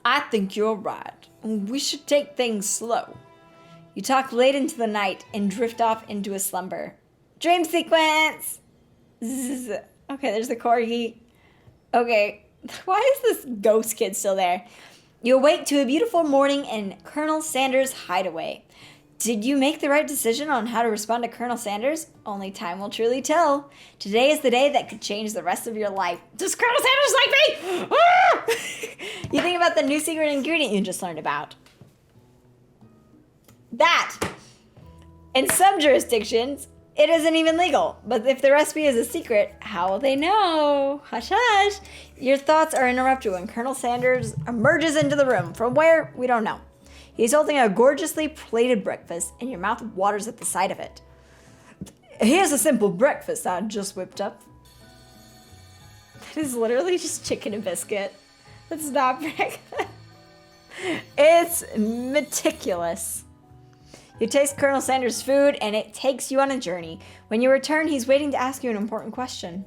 I think you're right. We should take things slow. You talk late into the night and drift off into a slumber. Dream sequence! Zzz. Okay, there's the corgi. Okay, why is this ghost kid still there? You awake to a beautiful morning in Colonel Sanders' hideaway. Did you make the right decision on how to respond to Colonel Sanders? Only time will truly tell. Today is the day that could change the rest of your life. Does Colonel Sanders like me? Ah! You think about the new secret ingredient you just learned about. That. In some jurisdictions, it isn't even legal. But if the recipe is a secret, how will they know? Hush, hush. Your thoughts are interrupted when Colonel Sanders emerges into the room. From where? We don't know. He's holding a gorgeously plated breakfast, and your mouth waters at the sight of it. Here's a simple breakfast I just whipped up. That is literally just chicken and biscuit. That's not breakfast. It's meticulous. You taste Colonel Sanders' food, and it takes you on a journey. When you return, he's waiting to ask you an important question.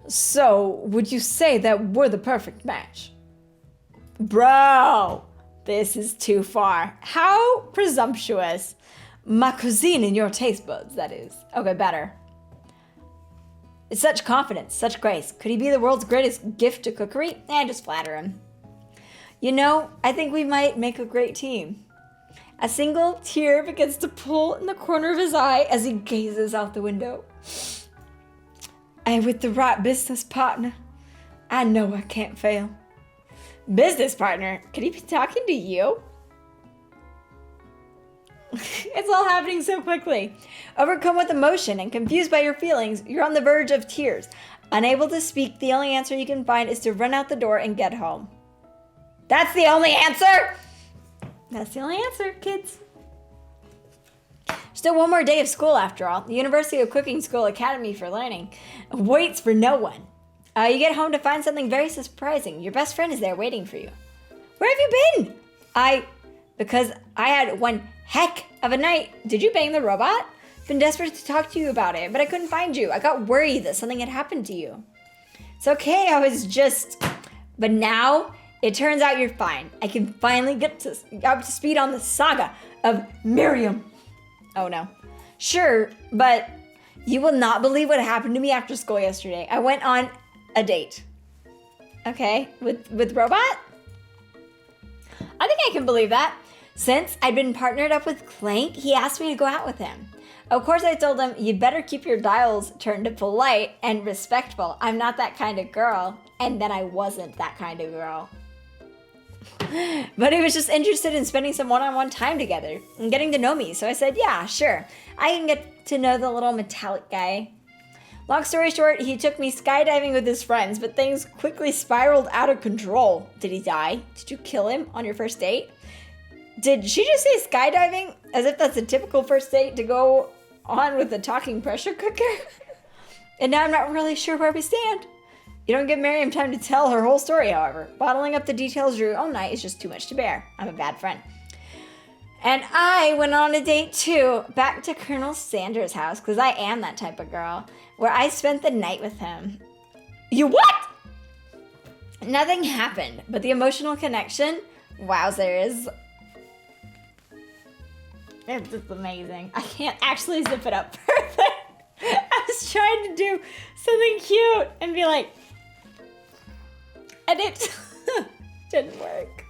So, would you say that we're the perfect match? Bro! This is too far. How presumptuous. My cuisine and your taste buds, that is. Okay, better. It's such confidence, such grace. Could he be the world's greatest gift to cookery? Just flatter him. You know, I think we might make a great team. A single tear begins to pull in the corner of his eye as he gazes out the window. And with the right business partner, I know I can't fail. Business partner? Could he be talking to you? It's all happening so quickly. Overcome with emotion and confused by your feelings, you're on the verge of tears. Unable to speak, the only answer you can find is to run out the door and get home. That's the only answer? That's the only answer, kids. Still one more day of school after all. The University of Cooking School Academy for Learning waits for no one. You get home to find something very surprising. Your best friend is there waiting for you. Where have you been? Because I had one heck of a night. Did you bang the robot? Been desperate to talk to you about it, but I couldn't find you. I got worried that something had happened to you. It's okay, but now it turns out you're fine. I can finally get up to speed on the saga of Miriam. Oh no. Sure, but you will not believe what happened to me after school yesterday. I went on a date. Okay, with Robot? I think I can believe that. Since I'd been partnered up with Clank, he asked me to go out with him. Of course, I told him, you better keep your dials turned to polite and respectful. I'm not that kind of girl. And then I wasn't that kind of girl. But he was just interested in spending some one-on-one time together and getting to know me. So I said, yeah, sure. I can get to know the little metallic guy. Long story short, he took me skydiving with his friends, but things quickly spiraled out of control. Did he die? Did you kill him on your first date? Did she just say skydiving? As if that's a typical first date to go on with a talking pressure cooker? And now I'm not really sure where we stand. You don't give Miriam time to tell her whole story, however. Bottling up the details your own night is just too much to bear. I'm a bad friend. And I went on a date too, back to Colonel Sanders' house, because I am that type of girl, where I spent the night with him. You what? Nothing happened, but the emotional connection, wowzers. It's just amazing. I can't actually zip it up further. I was trying to do something cute and be like, and it didn't work.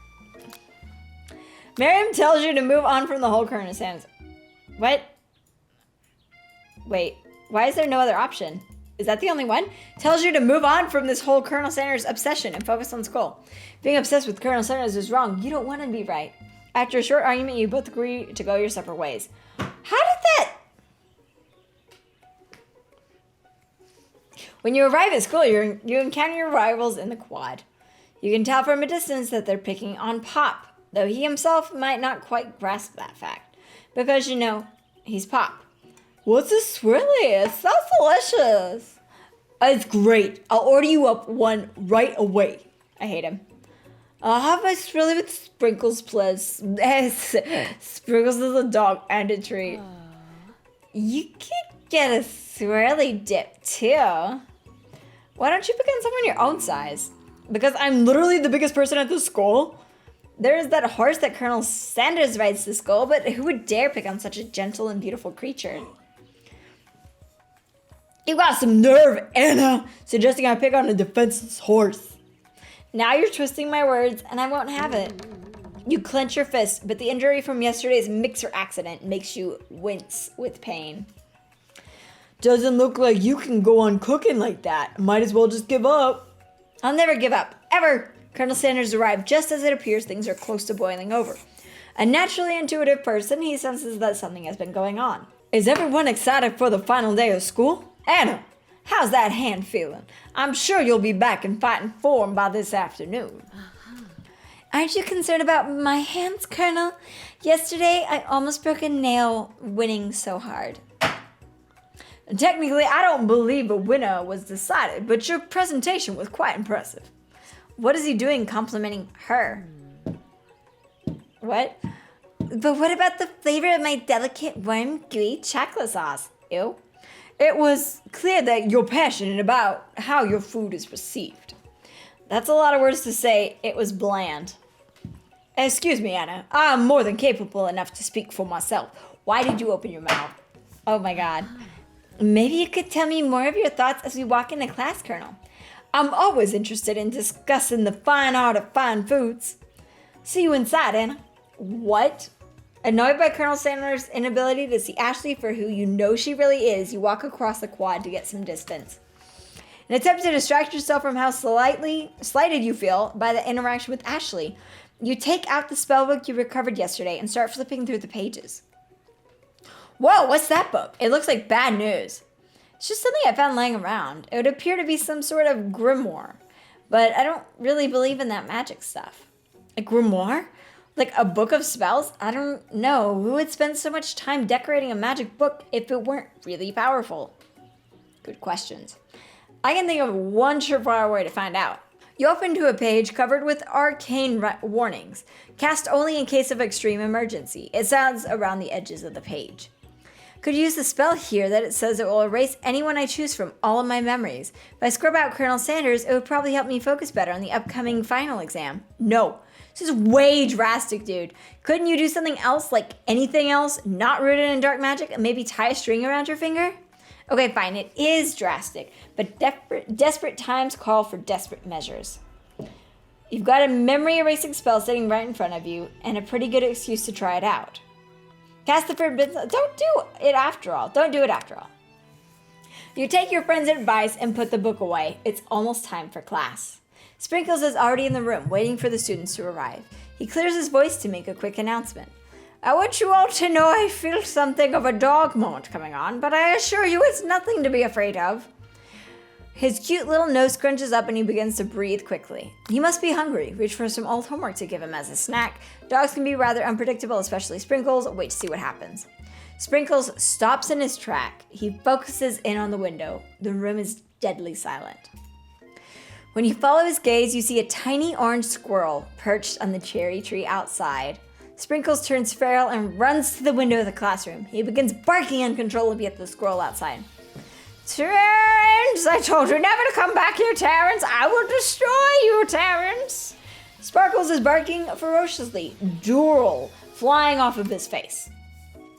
Miriam tells you to move on from the whole Colonel Sanders. What? Wait, why is there no other option? Is that the only one? Tells you to move on from this whole Colonel Sanders obsession and focus on school. Being obsessed with Colonel Sanders is wrong. You don't want to be right. After a short argument, you both agree to go your separate ways. How did that... When you arrive at school, you encounter your rivals in the quad. You can tell from a distance that they're picking on Pop, though he himself might not quite grasp that fact. Because, he's Pop. What's this swirly? It sounds delicious. It's great. I'll order you up one right away. I hate him. I'll have my swirly with sprinkles, please. Sprinkles is a dog and a treat. You could get a swirly dip too. Why don't you pick on someone your own size? Because I'm literally the biggest person at the school. There's that horse that Colonel Sanders rides to school, but who would dare pick on such a gentle and beautiful creature? You got some nerve, Anna, suggesting I pick on a defenseless horse. Now you're twisting my words, and I won't have it. You clench your fist, but the injury from yesterday's mixer accident makes you wince with pain. Doesn't look like you can go on cooking like that. Might as well just give up. I'll never give up, ever. Colonel Sanders arrived just as it appears things are close to boiling over. A naturally intuitive person, he senses that something has been going on. Is everyone excited for the final day of school? Anna, how's that hand feeling? I'm sure you'll be back in fighting form by this afternoon. Aren't you concerned about my hands, Colonel? Yesterday, I almost broke a nail winning so hard. Technically, I don't believe a winner was decided, but your presentation was quite impressive. What is he doing complimenting her? What? But what about the flavor of my delicate warm gooey chocolate sauce? Ew. It was clear that you're passionate about how your food is received. That's a lot of words to say. It was bland. Excuse me, Anna. I'm more than capable enough to speak for myself. Why did you open your mouth? Oh my God. Maybe you could tell me more of your thoughts as we walk into class, Colonel. I'm always interested in discussing the fine art of fine foods. See you inside, Anna. What? Annoyed by Colonel Sanders' inability to see Ashley for who you know she really is, you walk across the quad to get some distance. In an attempt to distract yourself from how slighted you feel by the interaction with Ashley, you take out the spellbook you recovered yesterday and start flipping through the pages. Whoa, what's that book? It looks like bad news. It's just something I found lying around. It would appear to be some sort of grimoire, but I don't really believe in that magic stuff. A grimoire? Like a book of spells? I don't know. Who would spend so much time decorating a magic book if it weren't really powerful? Good questions. I can think of one surefire way to find out. You open to a page covered with arcane warnings, cast only in case of extreme emergency. It sounds around the edges of the page. Could use the spell here that it says it will erase anyone I choose from all of my memories. If I scrub out Colonel Sanders, it would probably help me focus better on the upcoming final exam. No. This is way drastic, dude. Couldn't you do something else, like anything else, not rooted in dark magic, and maybe tie a string around your finger? Okay, fine, it is drastic, but desperate times call for desperate measures. You've got a memory erasing spell sitting right in front of you, and a pretty good excuse to try it out. Cast the forbidden. Don't do it after all. Don't do it after all. You take your friend's advice and put the book away. It's almost time for class. Sprinkles is already in the room, waiting for the students to arrive. He clears his voice to make a quick announcement. I want you all to know I feel something of a dog moment coming on, but I assure you it's nothing to be afraid of. His cute little nose scrunches up and he begins to breathe quickly. He must be hungry. Reach for some old homework to give him as a snack. Dogs can be rather unpredictable, especially Sprinkles. Wait to see what happens. Sprinkles stops in his track. He focuses in on the window. The room is deadly silent. When you follow his gaze, you see a tiny orange squirrel perched on the cherry tree outside. Sprinkles turns feral and runs to the window of the classroom. He begins barking uncontrollably at the squirrel outside. Terrence! I told you never to come back here, Terrence! I will destroy you, Terrence! Sparkles is barking ferociously, drool flying off of his face.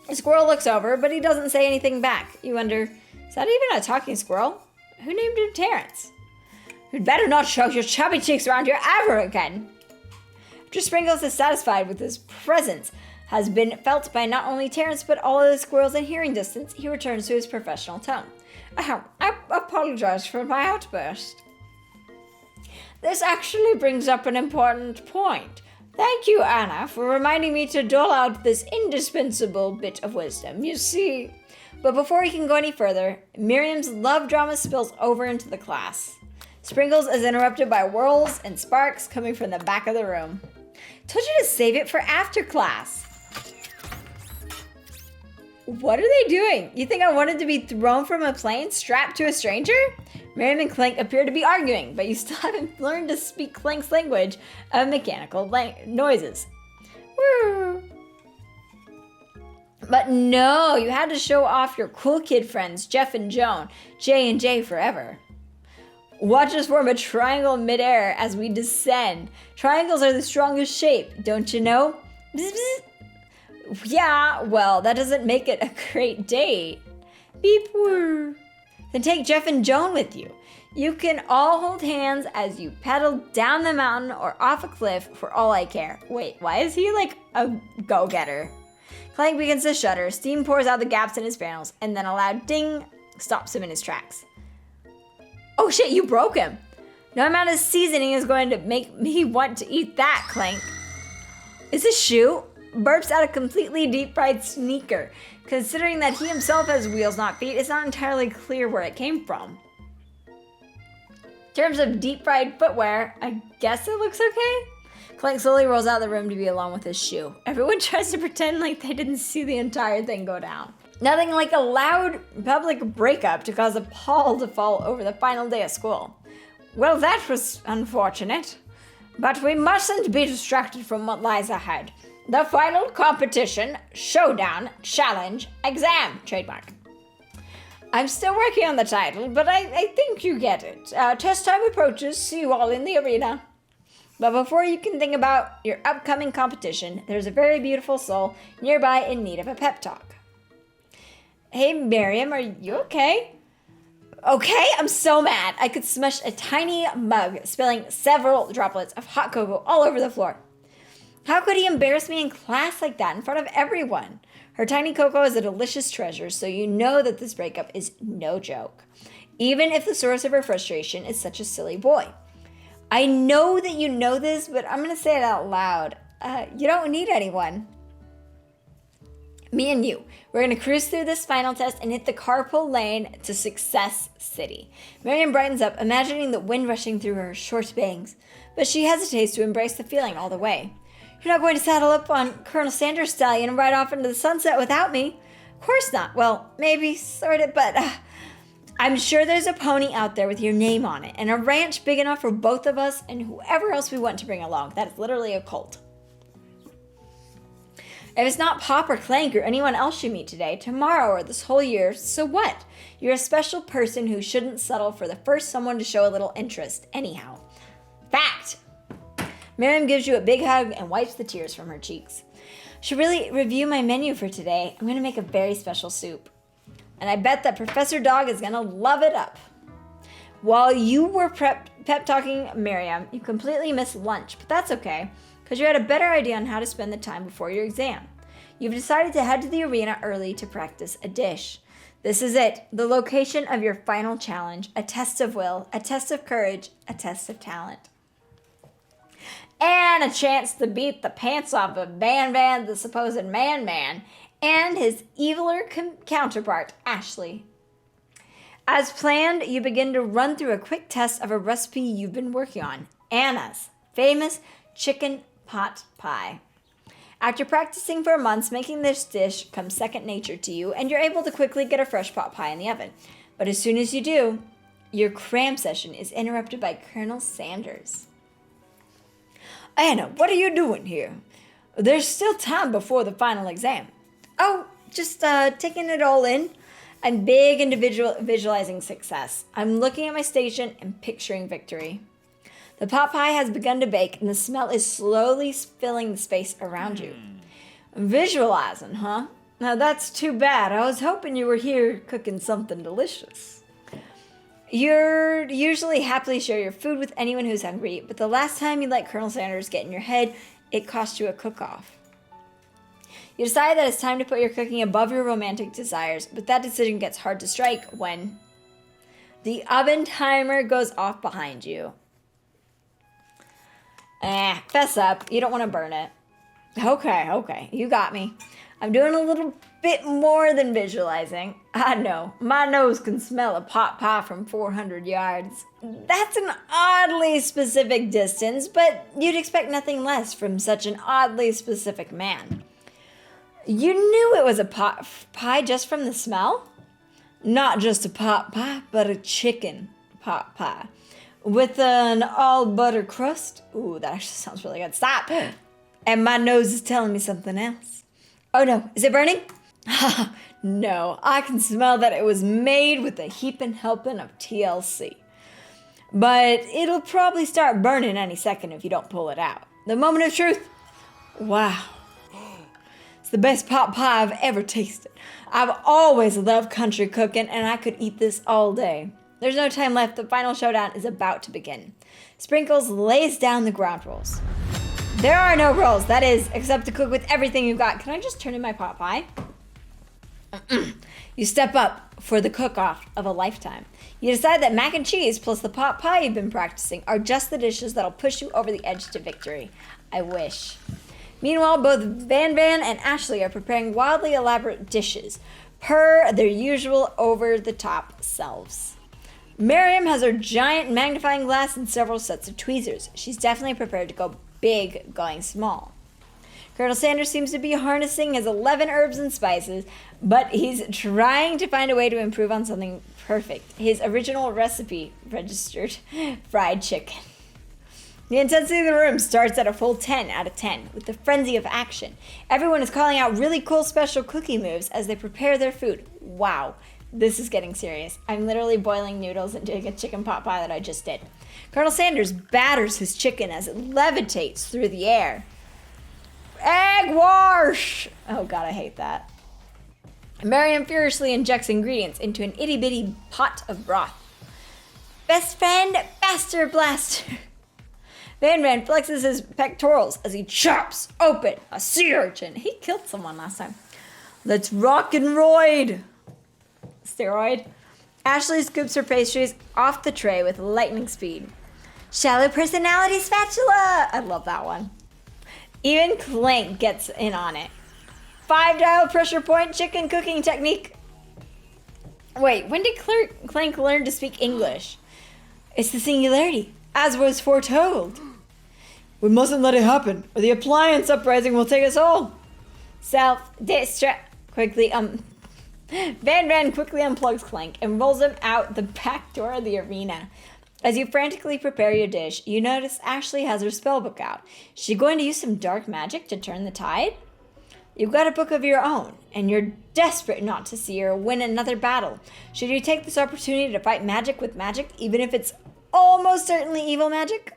The squirrel looks over, but he doesn't say anything back. You wonder, is that even a talking squirrel? Who named him Terrence? You'd better not show your chubby cheeks around here ever again. After Sprinkles is satisfied with his presence has been felt by not only Terrence but all of the squirrels in hearing distance, he returns to his professional tone. I apologize for my outburst. This actually brings up an important point. Thank you, Anna, for reminding me to dole out this indispensable bit of wisdom. You see, but before he can go any further, Miriam's love drama spills over into the class. Sprinkles is interrupted by whirls and sparks coming from the back of the room. Told you to save it for after class. What are they doing? You think I wanted to be thrown from a plane strapped to a stranger? Miriam and Clank appear to be arguing, but you still haven't learned to speak Clank's language of mechanical noises. Woo. But no, you had to show off your cool kid friends, Jeff and Joan, J and J forever. Watch us form a triangle in midair as we descend. Triangles are the strongest shape, don't you know? Bzz, bzz. Yeah, well, that doesn't make it a great date. Beep woo. Then take Jeff and Joan with you. You can all hold hands as you pedal down the mountain or off a cliff for all I care. Wait, why is he like a go-getter? Clank begins to shudder, steam pours out the gaps in his panels, and then a loud ding stops him in his tracks. Oh shit, you broke him. No amount of seasoning is going to make me want to eat that, Clank. Is this shoe? Burps out a completely deep-fried sneaker. Considering that he himself has wheels, not feet, it's not entirely clear where it came from. In terms of deep-fried footwear, I guess it looks okay. Clank slowly rolls out of the room to be alone with his shoe. Everyone tries to pretend like they didn't see the entire thing go down. Nothing like a loud public breakup to cause a pall to fall over the final day of school. Well, that was unfortunate. But we mustn't be distracted from what lies ahead. The final competition, showdown, challenge, exam, trademark. I'm still working on the title, but I think you get it. Test time approaches, see you all in the arena. But before you can think about your upcoming competition, there's a very beautiful soul nearby in need of a pep talk. Hey, Miriam, are you okay? Okay, I'm so mad. I could smush a tiny mug, spilling several droplets of hot cocoa all over the floor. How could he embarrass me in class like that in front of everyone? Her tiny cocoa is a delicious treasure, so you know that this breakup is no joke. Even if the source of her frustration is such a silly boy. I know that you know this, but I'm going to say it out loud. You don't need anyone. Me and you. We're going to cruise through this final test and hit the carpool lane to Success City. Miriam brightens up, imagining the wind rushing through her short bangs, but she hesitates to embrace the feeling all the way. You're not going to saddle up on Colonel Sanders' stallion and ride off into the sunset without me. Of course not. Well, maybe, sort of, but I'm sure there's a pony out there with your name on it and a ranch big enough for both of us and whoever else we want to bring along. That is literally a cult. If it's not Pop or Clank or anyone else you meet today, tomorrow, or this whole year, so what? You're a special person who shouldn't settle for the first someone to show a little interest, anyhow. Fact! Miriam gives you a big hug and wipes the tears from her cheeks. Should really review my menu for today. I'm going to make a very special soup. And I bet that Professor Dog is going to love it up. While you were pep-talking Miriam, you completely missed lunch, but that's okay, because you had a better idea on how to spend the time before your exam. You've decided to head to the arena early to practice a dish. This is it, the location of your final challenge, a test of will, a test of courage, a test of talent. And a chance to beat the pants off of Van, the supposed man, and his eviler counterpart, Ashley. As planned, you begin to run through a quick test of a recipe you've been working on, Anna's famous chicken pot pie. After practicing for months, making this dish comes second nature to you, and you're able to quickly get a fresh pot pie in the oven. But as soon as you do, your cram session is interrupted by Colonel Sanders. Anna, what are you doing here? There's still time before the final exam. Oh, just taking it all in. I'm big into visualizing success. I'm looking at my station and picturing victory. The pot pie has begun to bake, and the smell is slowly filling the space around you. Visualizing, huh? Now that's too bad. I was hoping you were here cooking something delicious. You'd usually happily share your food with anyone who's hungry, but the last time you let Colonel Sanders get in your head, it cost you a cook-off. You decide that it's time to put your cooking above your romantic desires, but that decision gets hard to strike when the oven timer goes off behind you. Fess up. You don't want to burn it. Okay. You got me. I'm doing a little bit more than visualizing. I know. My nose can smell a pot pie from 400 yards. That's an oddly specific distance, but you'd expect nothing less from such an oddly specific man. You knew it was a pot pie just from the smell? Not just a pot pie, but a chicken pot pie. With an all butter crust. Ooh, that actually sounds really good. Stop! And my nose is telling me something else. Oh no, is it burning? No, I can smell that it was made with a heaping helping of TLC. But it'll probably start burning any second if you don't pull it out. The moment of truth. Wow. It's the best pot pie I've ever tasted. I've always loved country cooking and I could eat this all day. There's no time left. The final showdown is about to begin. Sprinkles lays down the ground rules. There are no rules, that is, except to cook with everything you've got. Can I just turn in my pot pie? You step up for the cook-off of a lifetime. You decide that mac and cheese plus the pot pie you've been practicing are just the dishes that'll push you over the edge to victory. I wish. Meanwhile, both Van and Ashley are preparing wildly elaborate dishes, per their usual over-the-top selves. Miriam has her giant magnifying glass and several sets of tweezers. She's definitely prepared to go big, going small. Colonel Sanders seems to be harnessing his 11 herbs and spices, but he's trying to find a way to improve on something perfect. His original recipe registered fried chicken. The intensity of the room starts at a full 10 out of 10, with the frenzy of action. Everyone is calling out really cool special cooking moves as they prepare their food. Wow, this is getting serious. I'm literally boiling noodles and doing a chicken pot pie that I just did. Colonel Sanders batters his chicken as it levitates through the air. Egg wash! Oh god, I hate that. Miriam furiously injects ingredients into an itty-bitty pot of broth. Best friend, faster blaster. Van flexes his pectorals as he chops open a sea urchin. He killed someone last time. Let's rock and roid. Steroid. Ashley scoops her pastries off the tray with lightning speed. Shallow personality spatula. I love that one. Even Clank gets in on it. 5-dial pressure point chicken cooking technique. Wait, when did Clank learn to speak English? It's the singularity, as was foretold. We mustn't let it happen, or the appliance uprising will take us all. Self-destruct. Van quickly unplugs Clank and rolls him out the back door of the arena. As you frantically prepare your dish, you notice Ashley has her spellbook out. Is she going to use some dark magic to turn the tide? You've got a book of your own, and you're desperate not to see her win another battle. Should you take this opportunity to fight magic with magic, even if it's almost certainly evil magic?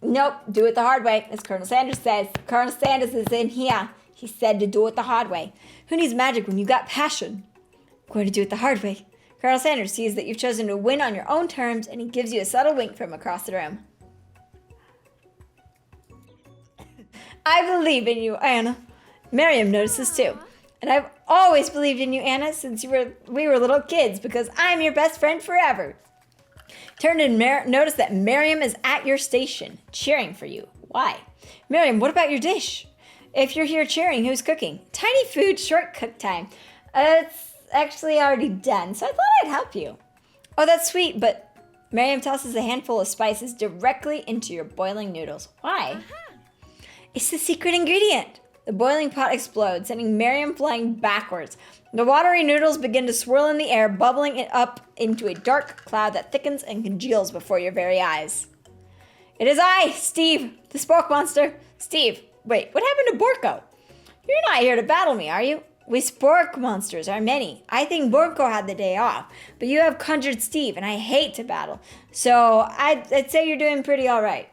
Nope, do it the hard way, as Colonel Sanders says. Colonel Sanders is in here. He said to do it the hard way. Who needs magic when you got passion? I'm going to do it the hard way. Colonel Sanders sees that you've chosen to win on your own terms, and he gives you a subtle wink from across the room. I believe in you, Anna. Miriam notices too. And I've always believed in you, Anna, since we were little kids, because I'm your best friend forever. Turn and notice that Miriam is at your station, cheering for you. Why? Miriam, what about your dish? If you're here cheering, who's cooking? Tiny food, short cook time. It's actually already done, so I thought I'd help you. Oh, that's sweet, but Miriam tosses a handful of spices directly into your boiling noodles. Why? It's the secret ingredient. The boiling pot explodes, sending Miriam flying backwards. The watery noodles begin to swirl in the air, bubbling it up into a dark cloud that thickens and congeals before your very eyes. It is I, Steve, the spork monster. Steve, wait, what happened to Borko? You're not here to battle me, are you? We spork monsters are many. I think Borko had the day off, but you have conjured Steve, and I hate to battle. So I'd say you're doing pretty all right.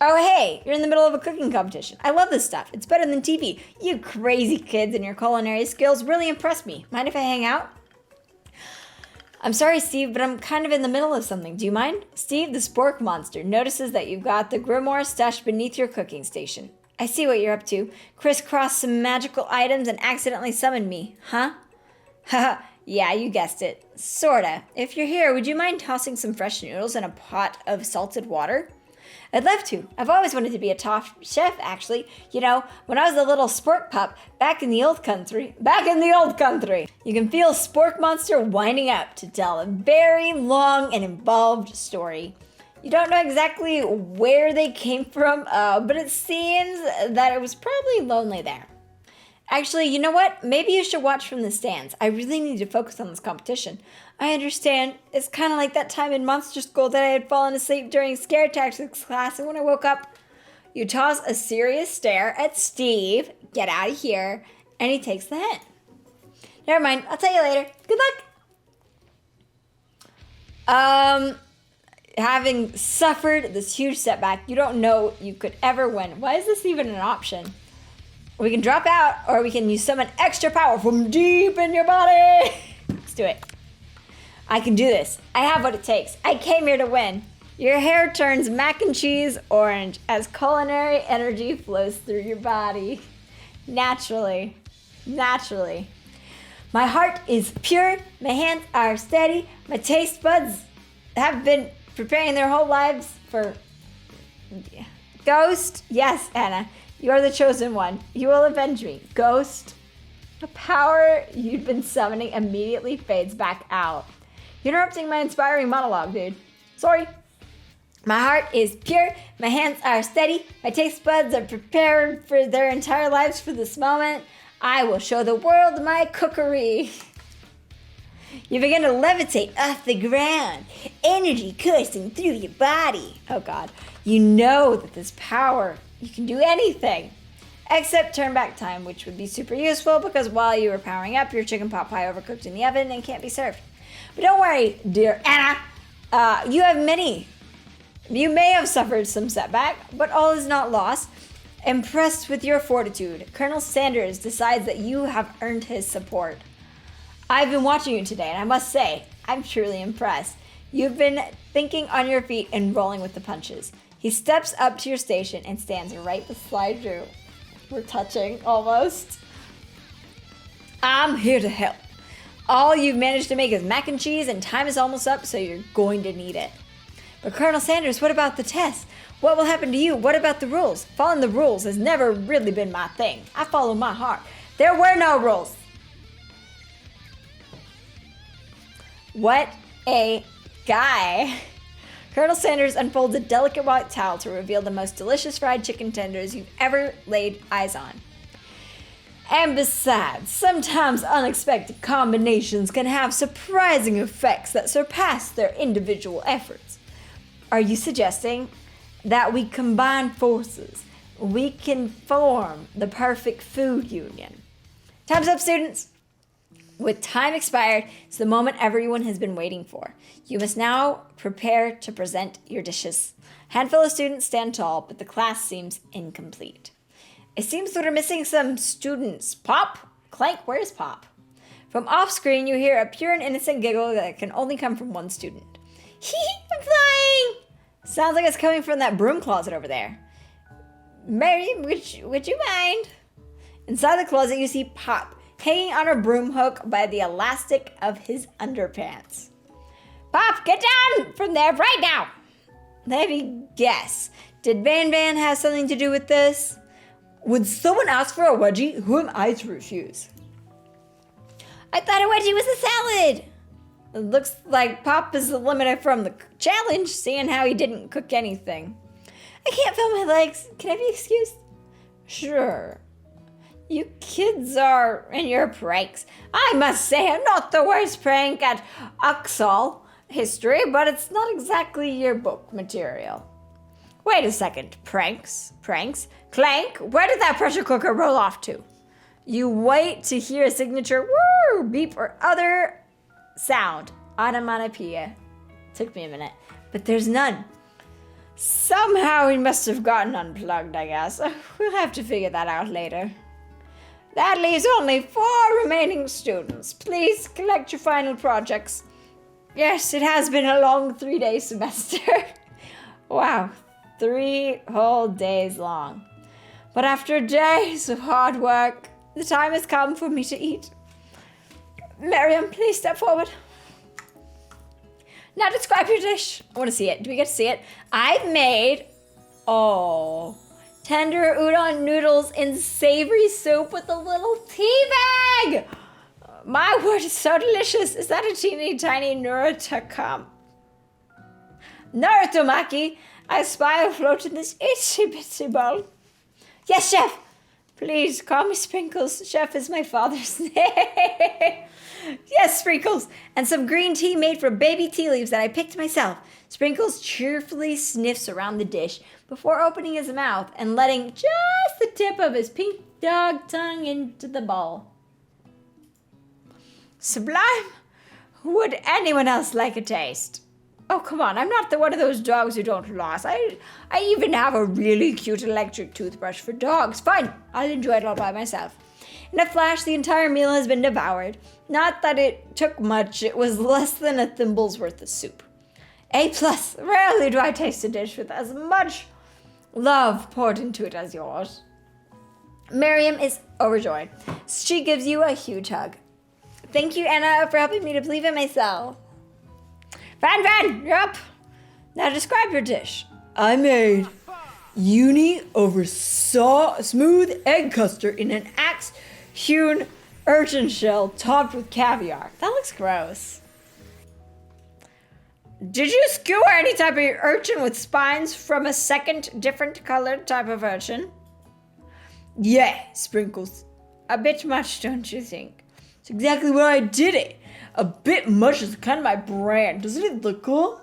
Oh, hey, you're in the middle of a cooking competition. I love this stuff. It's better than TV. You crazy kids and your culinary skills really impress me. Mind if I hang out? I'm sorry, Steve, but I'm kind of in the middle of something. Do you mind? Steve, the spork monster, notices that you've got the grimoire stashed beneath your cooking station. I see what you're up to. Crisscross some magical items and accidentally summon me, huh? Haha, yeah, you guessed it. Sorta. If you're here, would you mind tossing some fresh noodles in a pot of salted water? I'd love to. I've always wanted to be a top chef, actually. You know, when I was a little spork pup back in the old country. You can feel Spork Monster winding up to tell a very long and involved story. You don't know exactly where they came from, but it seems that it was probably lonely there. Actually, you know what? Maybe you should watch from the stands. I really need to focus on this competition. I understand. It's kind of like that time in monster school that I had fallen asleep during scare tactics class, and when I woke up, you toss a serious stare at Steve, get out of here, and he takes the hint. Never mind, I'll tell you later. Good luck. Having suffered this huge setback, you don't know you could ever win. Why is this even an option? We can drop out, or we can summon extra power from deep in your body. Let's do it. I can do this. I have what it takes. I came here to win. Your hair turns mac and cheese orange as culinary energy flows through your body. Naturally. Naturally. My heart is pure. My hands are steady. My taste buds have been preparing their whole lives for... Ghost? Yes, Anna. You are the chosen one. You will avenge me. Ghost. The power you'd been summoning immediately fades back out. You're interrupting my inspiring monologue, dude. Sorry. My heart is pure. My hands are steady. My taste buds are prepared for their entire lives for this moment. I will show the world my cookery. You begin to levitate off the ground, energy coursing through your body. Oh God, you know that this power, you can do anything except turn back time, which would be super useful because while you were powering up, your chicken pot pie overcooked in the oven and can't be served. But don't worry, dear Anna, you may have suffered some setback, but all is not lost. Impressed with your fortitude, Colonel Sanders decides that you have earned his support. I've been watching you today, and I must say, I'm truly impressed. You've been thinking on your feet and rolling with the punches. He steps up to your station and stands right beside you. We're touching, almost. I'm here to help. All you've managed to make is mac and cheese, and time is almost up, so you're going to need it. But Colonel Sanders, what about the test? What will happen to you? What about the rules? Following the rules has never really been my thing. I follow my heart. There were no rules. What a guy. Colonel Sanders unfolds a delicate white towel to reveal the most delicious fried chicken tenders you've ever laid eyes on. And besides, sometimes unexpected combinations can have surprising effects that surpass their individual efforts. Are you suggesting that we combine forces, we can form the perfect food union? Time's up, students. With time expired, it's the moment everyone has been waiting for. You must now prepare to present your dishes. A handful of students stand tall, but the class seems incomplete. It seems that we're missing some students. Pop? Clank, where's Pop? From off-screen, you hear a pure and innocent giggle that can only come from one student. I'm flying! Sounds like it's coming from that broom closet over there. Mary, would you mind? Inside the closet, you see Pop, hanging on a broom hook by the elastic of his underpants. Pop, get down from there right now! Let me guess. Did Van have something to do with this? Would someone ask for a wedgie? Who am I to refuse? I thought a wedgie was a salad. It looks like Pop is eliminated from the challenge, seeing how he didn't cook anything. I can't feel my legs. Can I be excused? Sure. You kids are in your pranks. I must say I'm not the worst prank at Uxall history, but it's not exactly your book material. Wait a second. Pranks? Clank, where did that pressure cooker roll off to? You wait to hear a signature woo, beep, or other sound. Onomatopoeia. Took me a minute, but there's none. Somehow he must have gotten unplugged, I guess. We'll have to figure that out later. That leaves only 4 remaining students. Please collect your final projects. Yes, it has been a long 3-day semester. Wow, 3 whole days long. But after days of hard work, the time has come for me to eat. Miriam, please step forward. Now describe your dish. I want to see it. Do we get to see it? I've made, tender udon noodles in savory soup with a little tea bag. My word, it's so delicious. Is that a teeny tiny Nuratakam? Narutomaki, I spy afloat in this itsy-bitsy bowl. Yes, chef. Please call me Sprinkles. Chef is my father's name. Yes, Sprinkles. And some green tea made from baby tea leaves that I picked myself. Sprinkles cheerfully sniffs around the dish before opening his mouth and letting just the tip of his pink dog tongue into the bowl. Sublime. Would anyone else like a taste? Oh, come on. I'm not one of those dogs who don't floss. I even have a really cute electric toothbrush for dogs. Fine. I'll enjoy it all by myself. In a flash, the entire meal has been devoured. Not that it took much. It was less than a thimble's worth of soup. A+. Rarely do I taste a dish with as much love poured into it as yours. Miriam is overjoyed. She gives you a huge hug. Thank you, Anna, for helping me to believe in myself. Van, you're up. Now describe your dish. I made uni over smooth egg custard in an axe-hewn urchin shell topped with caviar. That looks gross. Did you skewer any type of urchin with spines from a second different colored type of urchin? Yeah, Sprinkles. A bit much, don't you think? It's exactly what I did it. A bit much is kind of my brand. Doesn't it look cool?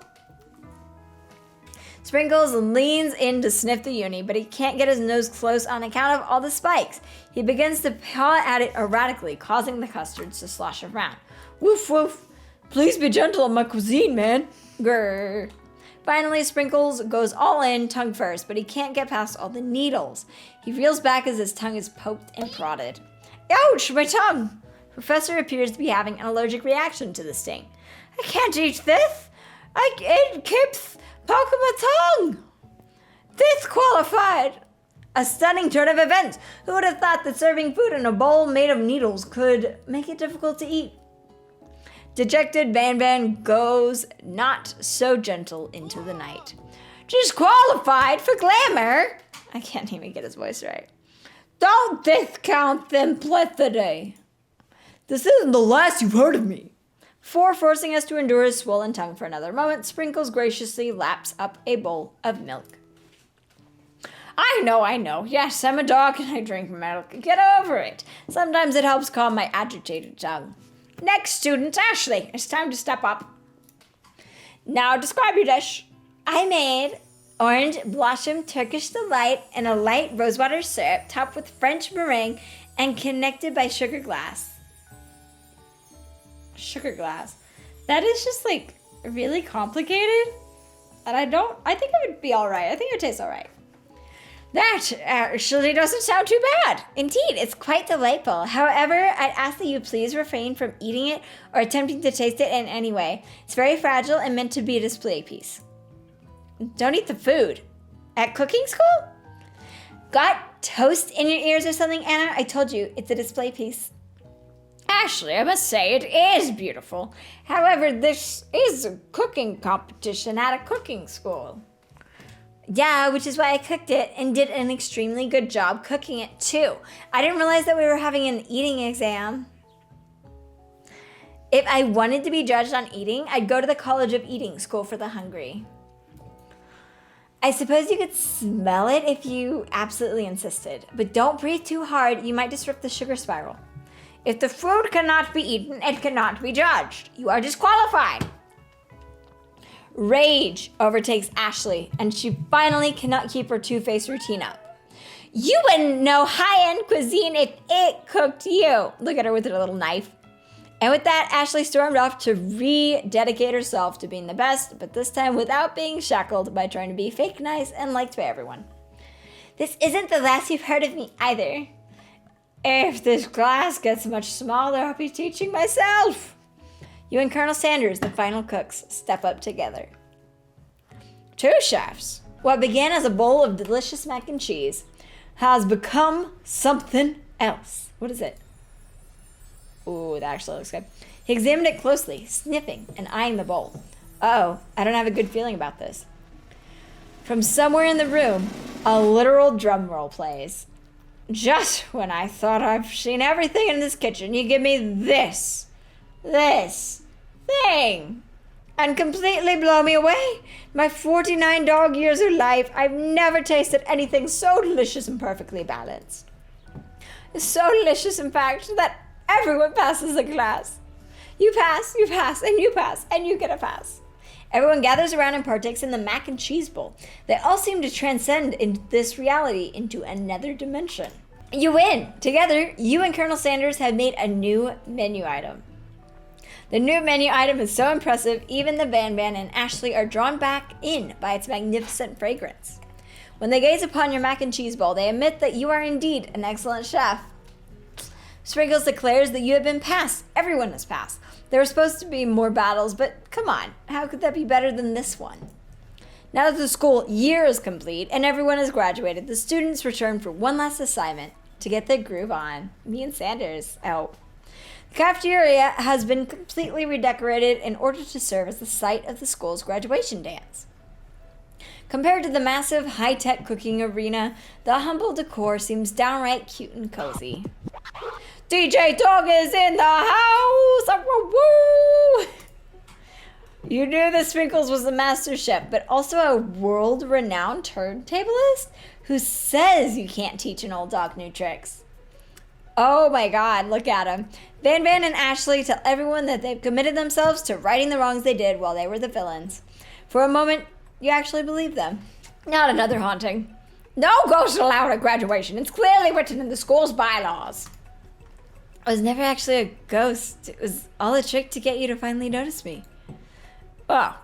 Sprinkles leans in to sniff the uni, but he can't get his nose close on account of all the spikes. He begins to paw at it erratically, causing the custards to slosh around. Woof woof. Please be gentle on my cuisine, man. Grrr. Finally, Sprinkles goes all in, tongue first, but he can't get past all the needles. He reels back as his tongue is poked and prodded. Ouch, my tongue! Professor appears to be having an allergic reaction to the sting. I can't eat this. It keeps poking my tongue. Disqualified. A stunning turn of events. Who would have thought that serving food in a bowl made of needles could make it difficult to eat? Dejected Van goes not so gentle into the night. Disqualified for glamour. I can't even get his voice right. Don't discount simplicity. This isn't the last you've heard of me. Before forcing us to endure his swollen tongue for another moment, Sprinkles graciously laps up a bowl of milk. I know. Yes, I'm a dog and I drink milk. Get over it. Sometimes it helps calm my agitated tongue. Next student, Ashley. It's time to step up. Now describe your dish. I made orange blossom Turkish delight and a light rosewater syrup topped with French meringue and connected by sugar glass. Sugar glass. That is just like really complicated. And I think it would be alright. I think it would taste alright. That actually doesn't sound too bad. Indeed, it's quite delightful. However, I'd ask that you please refrain from eating it or attempting to taste it in any way. It's very fragile and meant to be a display piece. Don't eat the food. At cooking school? Got toast in your ears or something, Anna? I told you, it's a display piece. Ashley, I must say, it is beautiful. However, this is a cooking competition at a cooking school. Yeah, which is why I cooked it and did an extremely good job cooking it too. I didn't realize that we were having an eating exam. If I wanted to be judged on eating, I'd go to the College of Eating School for the Hungry. I suppose you could smell it if you absolutely insisted, but don't breathe too hard, you might disrupt the sugar spiral. If the food cannot be eaten, it cannot be judged. You are disqualified. Rage overtakes Ashley, and she finally cannot keep her two-faced routine up. You wouldn't know high-end cuisine if it cooked you. Look at her with her little knife. And with that, Ashley stormed off to rededicate herself to being the best, but this time without being shackled by trying to be fake nice and liked by everyone. This isn't the last you've heard of me either. If this class gets much smaller, I'll be teaching myself. You and Colonel Sanders, the final cooks, step up together. Two chefs. What began as a bowl of delicious mac and cheese has become something else. What is it? Ooh, that actually looks good. He examined it closely, sniffing and eyeing the bowl. Uh-oh, I don't have a good feeling about this. From somewhere in the room, a literal drum roll plays. Just when I thought I've seen everything in this kitchen, you give me this thing. and completely blow me away. My 49 dog years of life, I've never tasted anything so delicious and perfectly balanced. It's so delicious, in fact, that everyone passes the class. You pass, and you pass, and you get a pass. Everyone gathers around and partakes in the mac and cheese bowl. They all seem to transcend in this reality into another dimension. You win! Together, you and Colonel Sanders have made a new menu item. The new menu item is so impressive, even the Van and Ashley are drawn back in by its magnificent fragrance. When they gaze upon your mac and cheese bowl, they admit that you are indeed an excellent chef. Sprinkles declares that you have been passed. Everyone has passed. There were supposed to be more battles, but come on, how could that be better than this one? Now that the school year is complete and everyone has graduated, the students return for one last assignment to get their groove on. Me and Sanders out. The cafeteria has been completely redecorated in order to serve as the site of the school's graduation dance. Compared to the massive high-tech cooking arena, the humble decor seems downright cute and cozy. DJ Dog is in the house! Woo! You knew the Sprinkles was a master chef, but also a world-renowned turntablist who says you can't teach an old dog new tricks. Oh my god, look at him. Van and Ashley tell everyone that they've committed themselves to righting the wrongs they did while they were the villains. For a moment, you actually believe them. Not another haunting. No ghosts allowed at graduation. It's clearly written in the school's bylaws. I was never actually a ghost. It was all a trick to get you to finally notice me. Oh,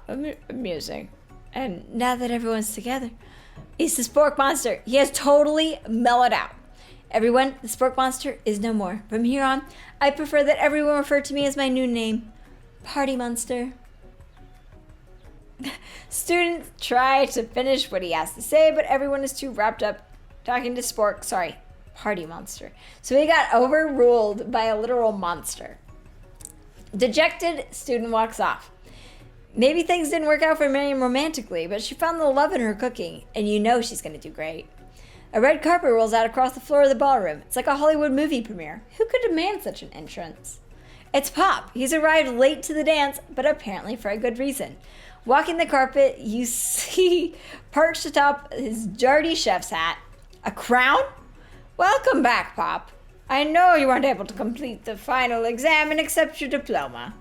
amusing. And now that everyone's together, he's the Spork Monster. He has totally mellowed out. Everyone, the Spork Monster is no more. From here on, I prefer that everyone refer to me as my new name, Party Monster. Students try to finish what he has to say, but everyone is too wrapped up talking to Party Monster. So he got overruled by a literal monster. Dejected, student walks off. Maybe things didn't work out for Miriam romantically, but she found the love in her cooking, and you know she's going to do great. A red carpet rolls out across the floor of the ballroom. It's like a Hollywood movie premiere. Who could demand such an entrance? It's Pop. He's arrived late to the dance, but apparently for a good reason. Walking the carpet, you see perched atop his dirty chef's hat. A crown? Welcome back, Pop. I know you weren't able to complete the final exam and accept your diploma.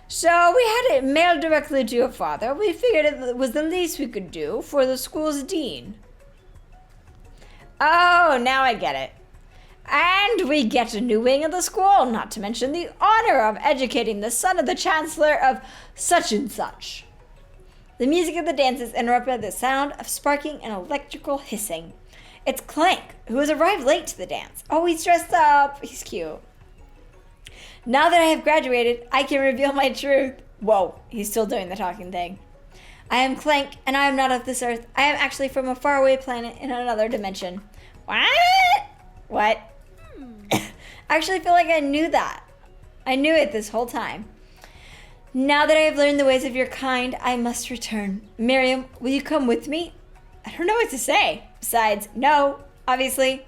So we had it mailed directly to your father. We figured it was the least we could do for the school's dean. Oh, now I get it. And we get a new wing of the school, not to mention the honor of educating the son of the chancellor of such and such. The music of the dance is interrupted by the sound of sparking and electrical hissing. It's Clank, who has arrived late to the dance. Oh, he's dressed up. He's cute. Now that I have graduated, I can reveal my truth. Whoa, he's still doing the talking thing. I am Clank, and I am not of this earth. I am actually from a faraway planet in another dimension. What? I actually feel like I knew that. I knew it this whole time. Now that I have learned the ways of your kind, I must return. Miriam, will you come with me? I don't know what to say. Besides, no, obviously.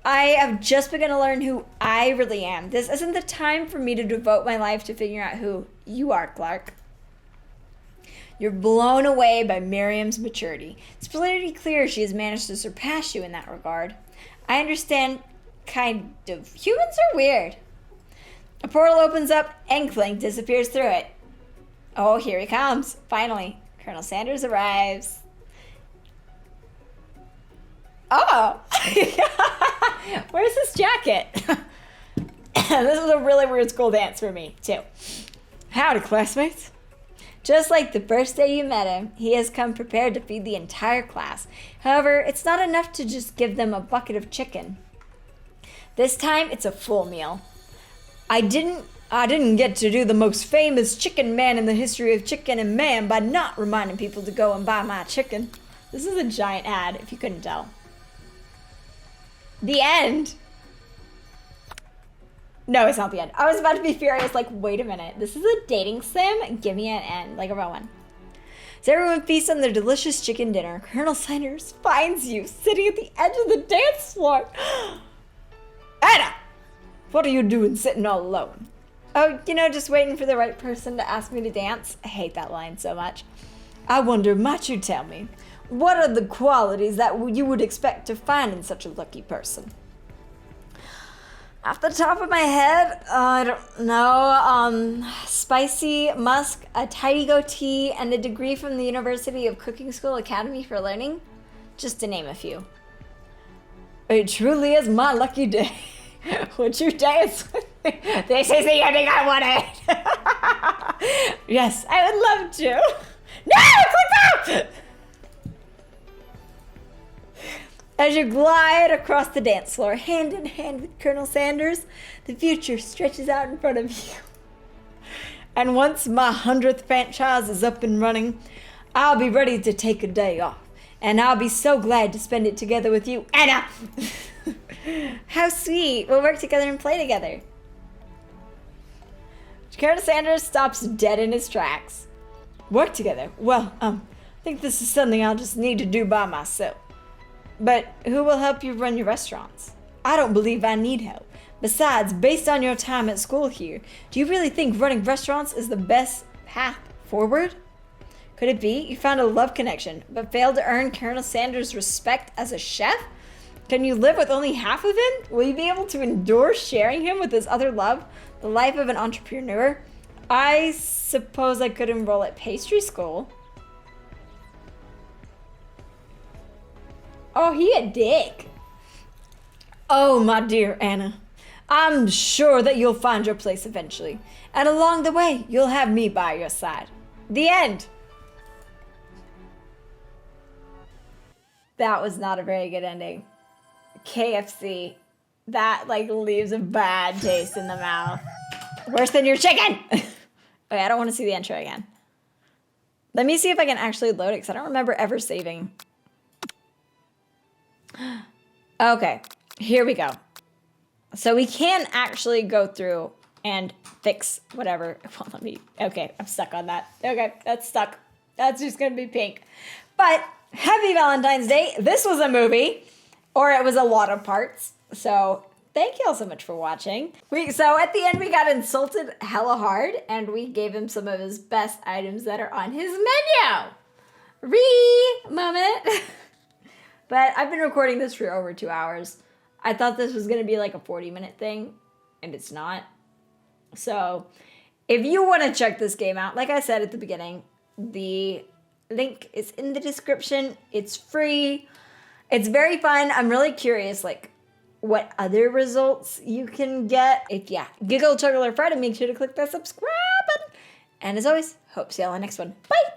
I have just begun to learn who I really am. This isn't the time for me to devote my life to figuring out who you are, Clark. You're blown away by Miriam's maturity. It's pretty clear she has managed to surpass you in that regard. I understand, kind of. Humans are weird. A portal opens up and Clank disappears through it. Oh, here he comes. Finally, Colonel Sanders arrives. Oh! Where's his jacket? This was a really weird school dance for me, too. Howdy, classmates. Just like the first day you met him, he has come prepared to feed the entire class. However, it's not enough to just give them a bucket of chicken. This time, it's a full meal. I didn't get to do the most famous chicken man in the history of chicken and man by not reminding people to go and buy my chicken. This is a giant ad, if you couldn't tell. The end. No, it's not the end. I was about to be furious, like, wait a minute. This is a dating sim? Give me an end, like a real one. As everyone feasts on their delicious chicken dinner, Colonel Sanders finds you sitting at the edge of the dance floor. Anna! What are you doing sitting all alone? Oh, just waiting for the right person to ask me to dance. I hate that line so much. I wonder, might you tell me, what are the qualities that you would expect to find in such a lucky person? Off the top of my head, I don't know. Spicy musk, a tidy goatee, and a degree from the University of Cooking School Academy for Learning. Just to name a few. It truly is my lucky day. Would you dance with me? This is the ending I wanted. Yes, I would love to. No, click that! As you glide across the dance floor, hand in hand with Colonel Sanders, the future stretches out in front of you. And once my 100th franchise is up and running, I'll be ready to take a day off. And I'll be so glad to spend it together with you, Anna! How sweet. We'll work together and play together. Colonel Sanders stops dead in his tracks. Work together? Well, I think this is something I'll just need to do by myself. But who will help you run your restaurants? I don't believe I need help. Besides, based on your time at school here, do you really think running restaurants is the best path forward? Could it be you found a love connection, but failed to earn Colonel Sanders' respect as a chef? Can you live with only half of him? Will you be able to endure sharing him with his other love, the life of an entrepreneur? I suppose I could enroll at pastry school. Oh, he a dick. Oh, my dear Anna, I'm sure that you'll find your place eventually. And along the way, you'll have me by your side. The end. That was not a very good ending. KFC. That, leaves a bad taste in the mouth. Worse than your chicken! Okay, I don't want to see the intro again. Let me see if I can actually load it, because I don't remember ever saving. Okay, here we go. So we can actually go through and fix whatever. Well, okay, I'm stuck on that. Okay, that's stuck. That's just gonna be pink. But happy Valentine's Day. This was a movie, or it was a lot of parts. So thank you all so much for watching. So at the end, we got insulted hella hard, and we gave him some of his best items that are on his menu. Moment. But I've been recording this for over 2 hours. I thought this was gonna be like a 40-minute thing, and it's not. So if you want to check this game out, like I said at the beginning, the link is in the description. It's free. It's very fun. I'm really curious, what other results you can get. If you giggle, chuckle, or fret, make sure to click that subscribe button. And as always, hope to see you all on the next one. Bye!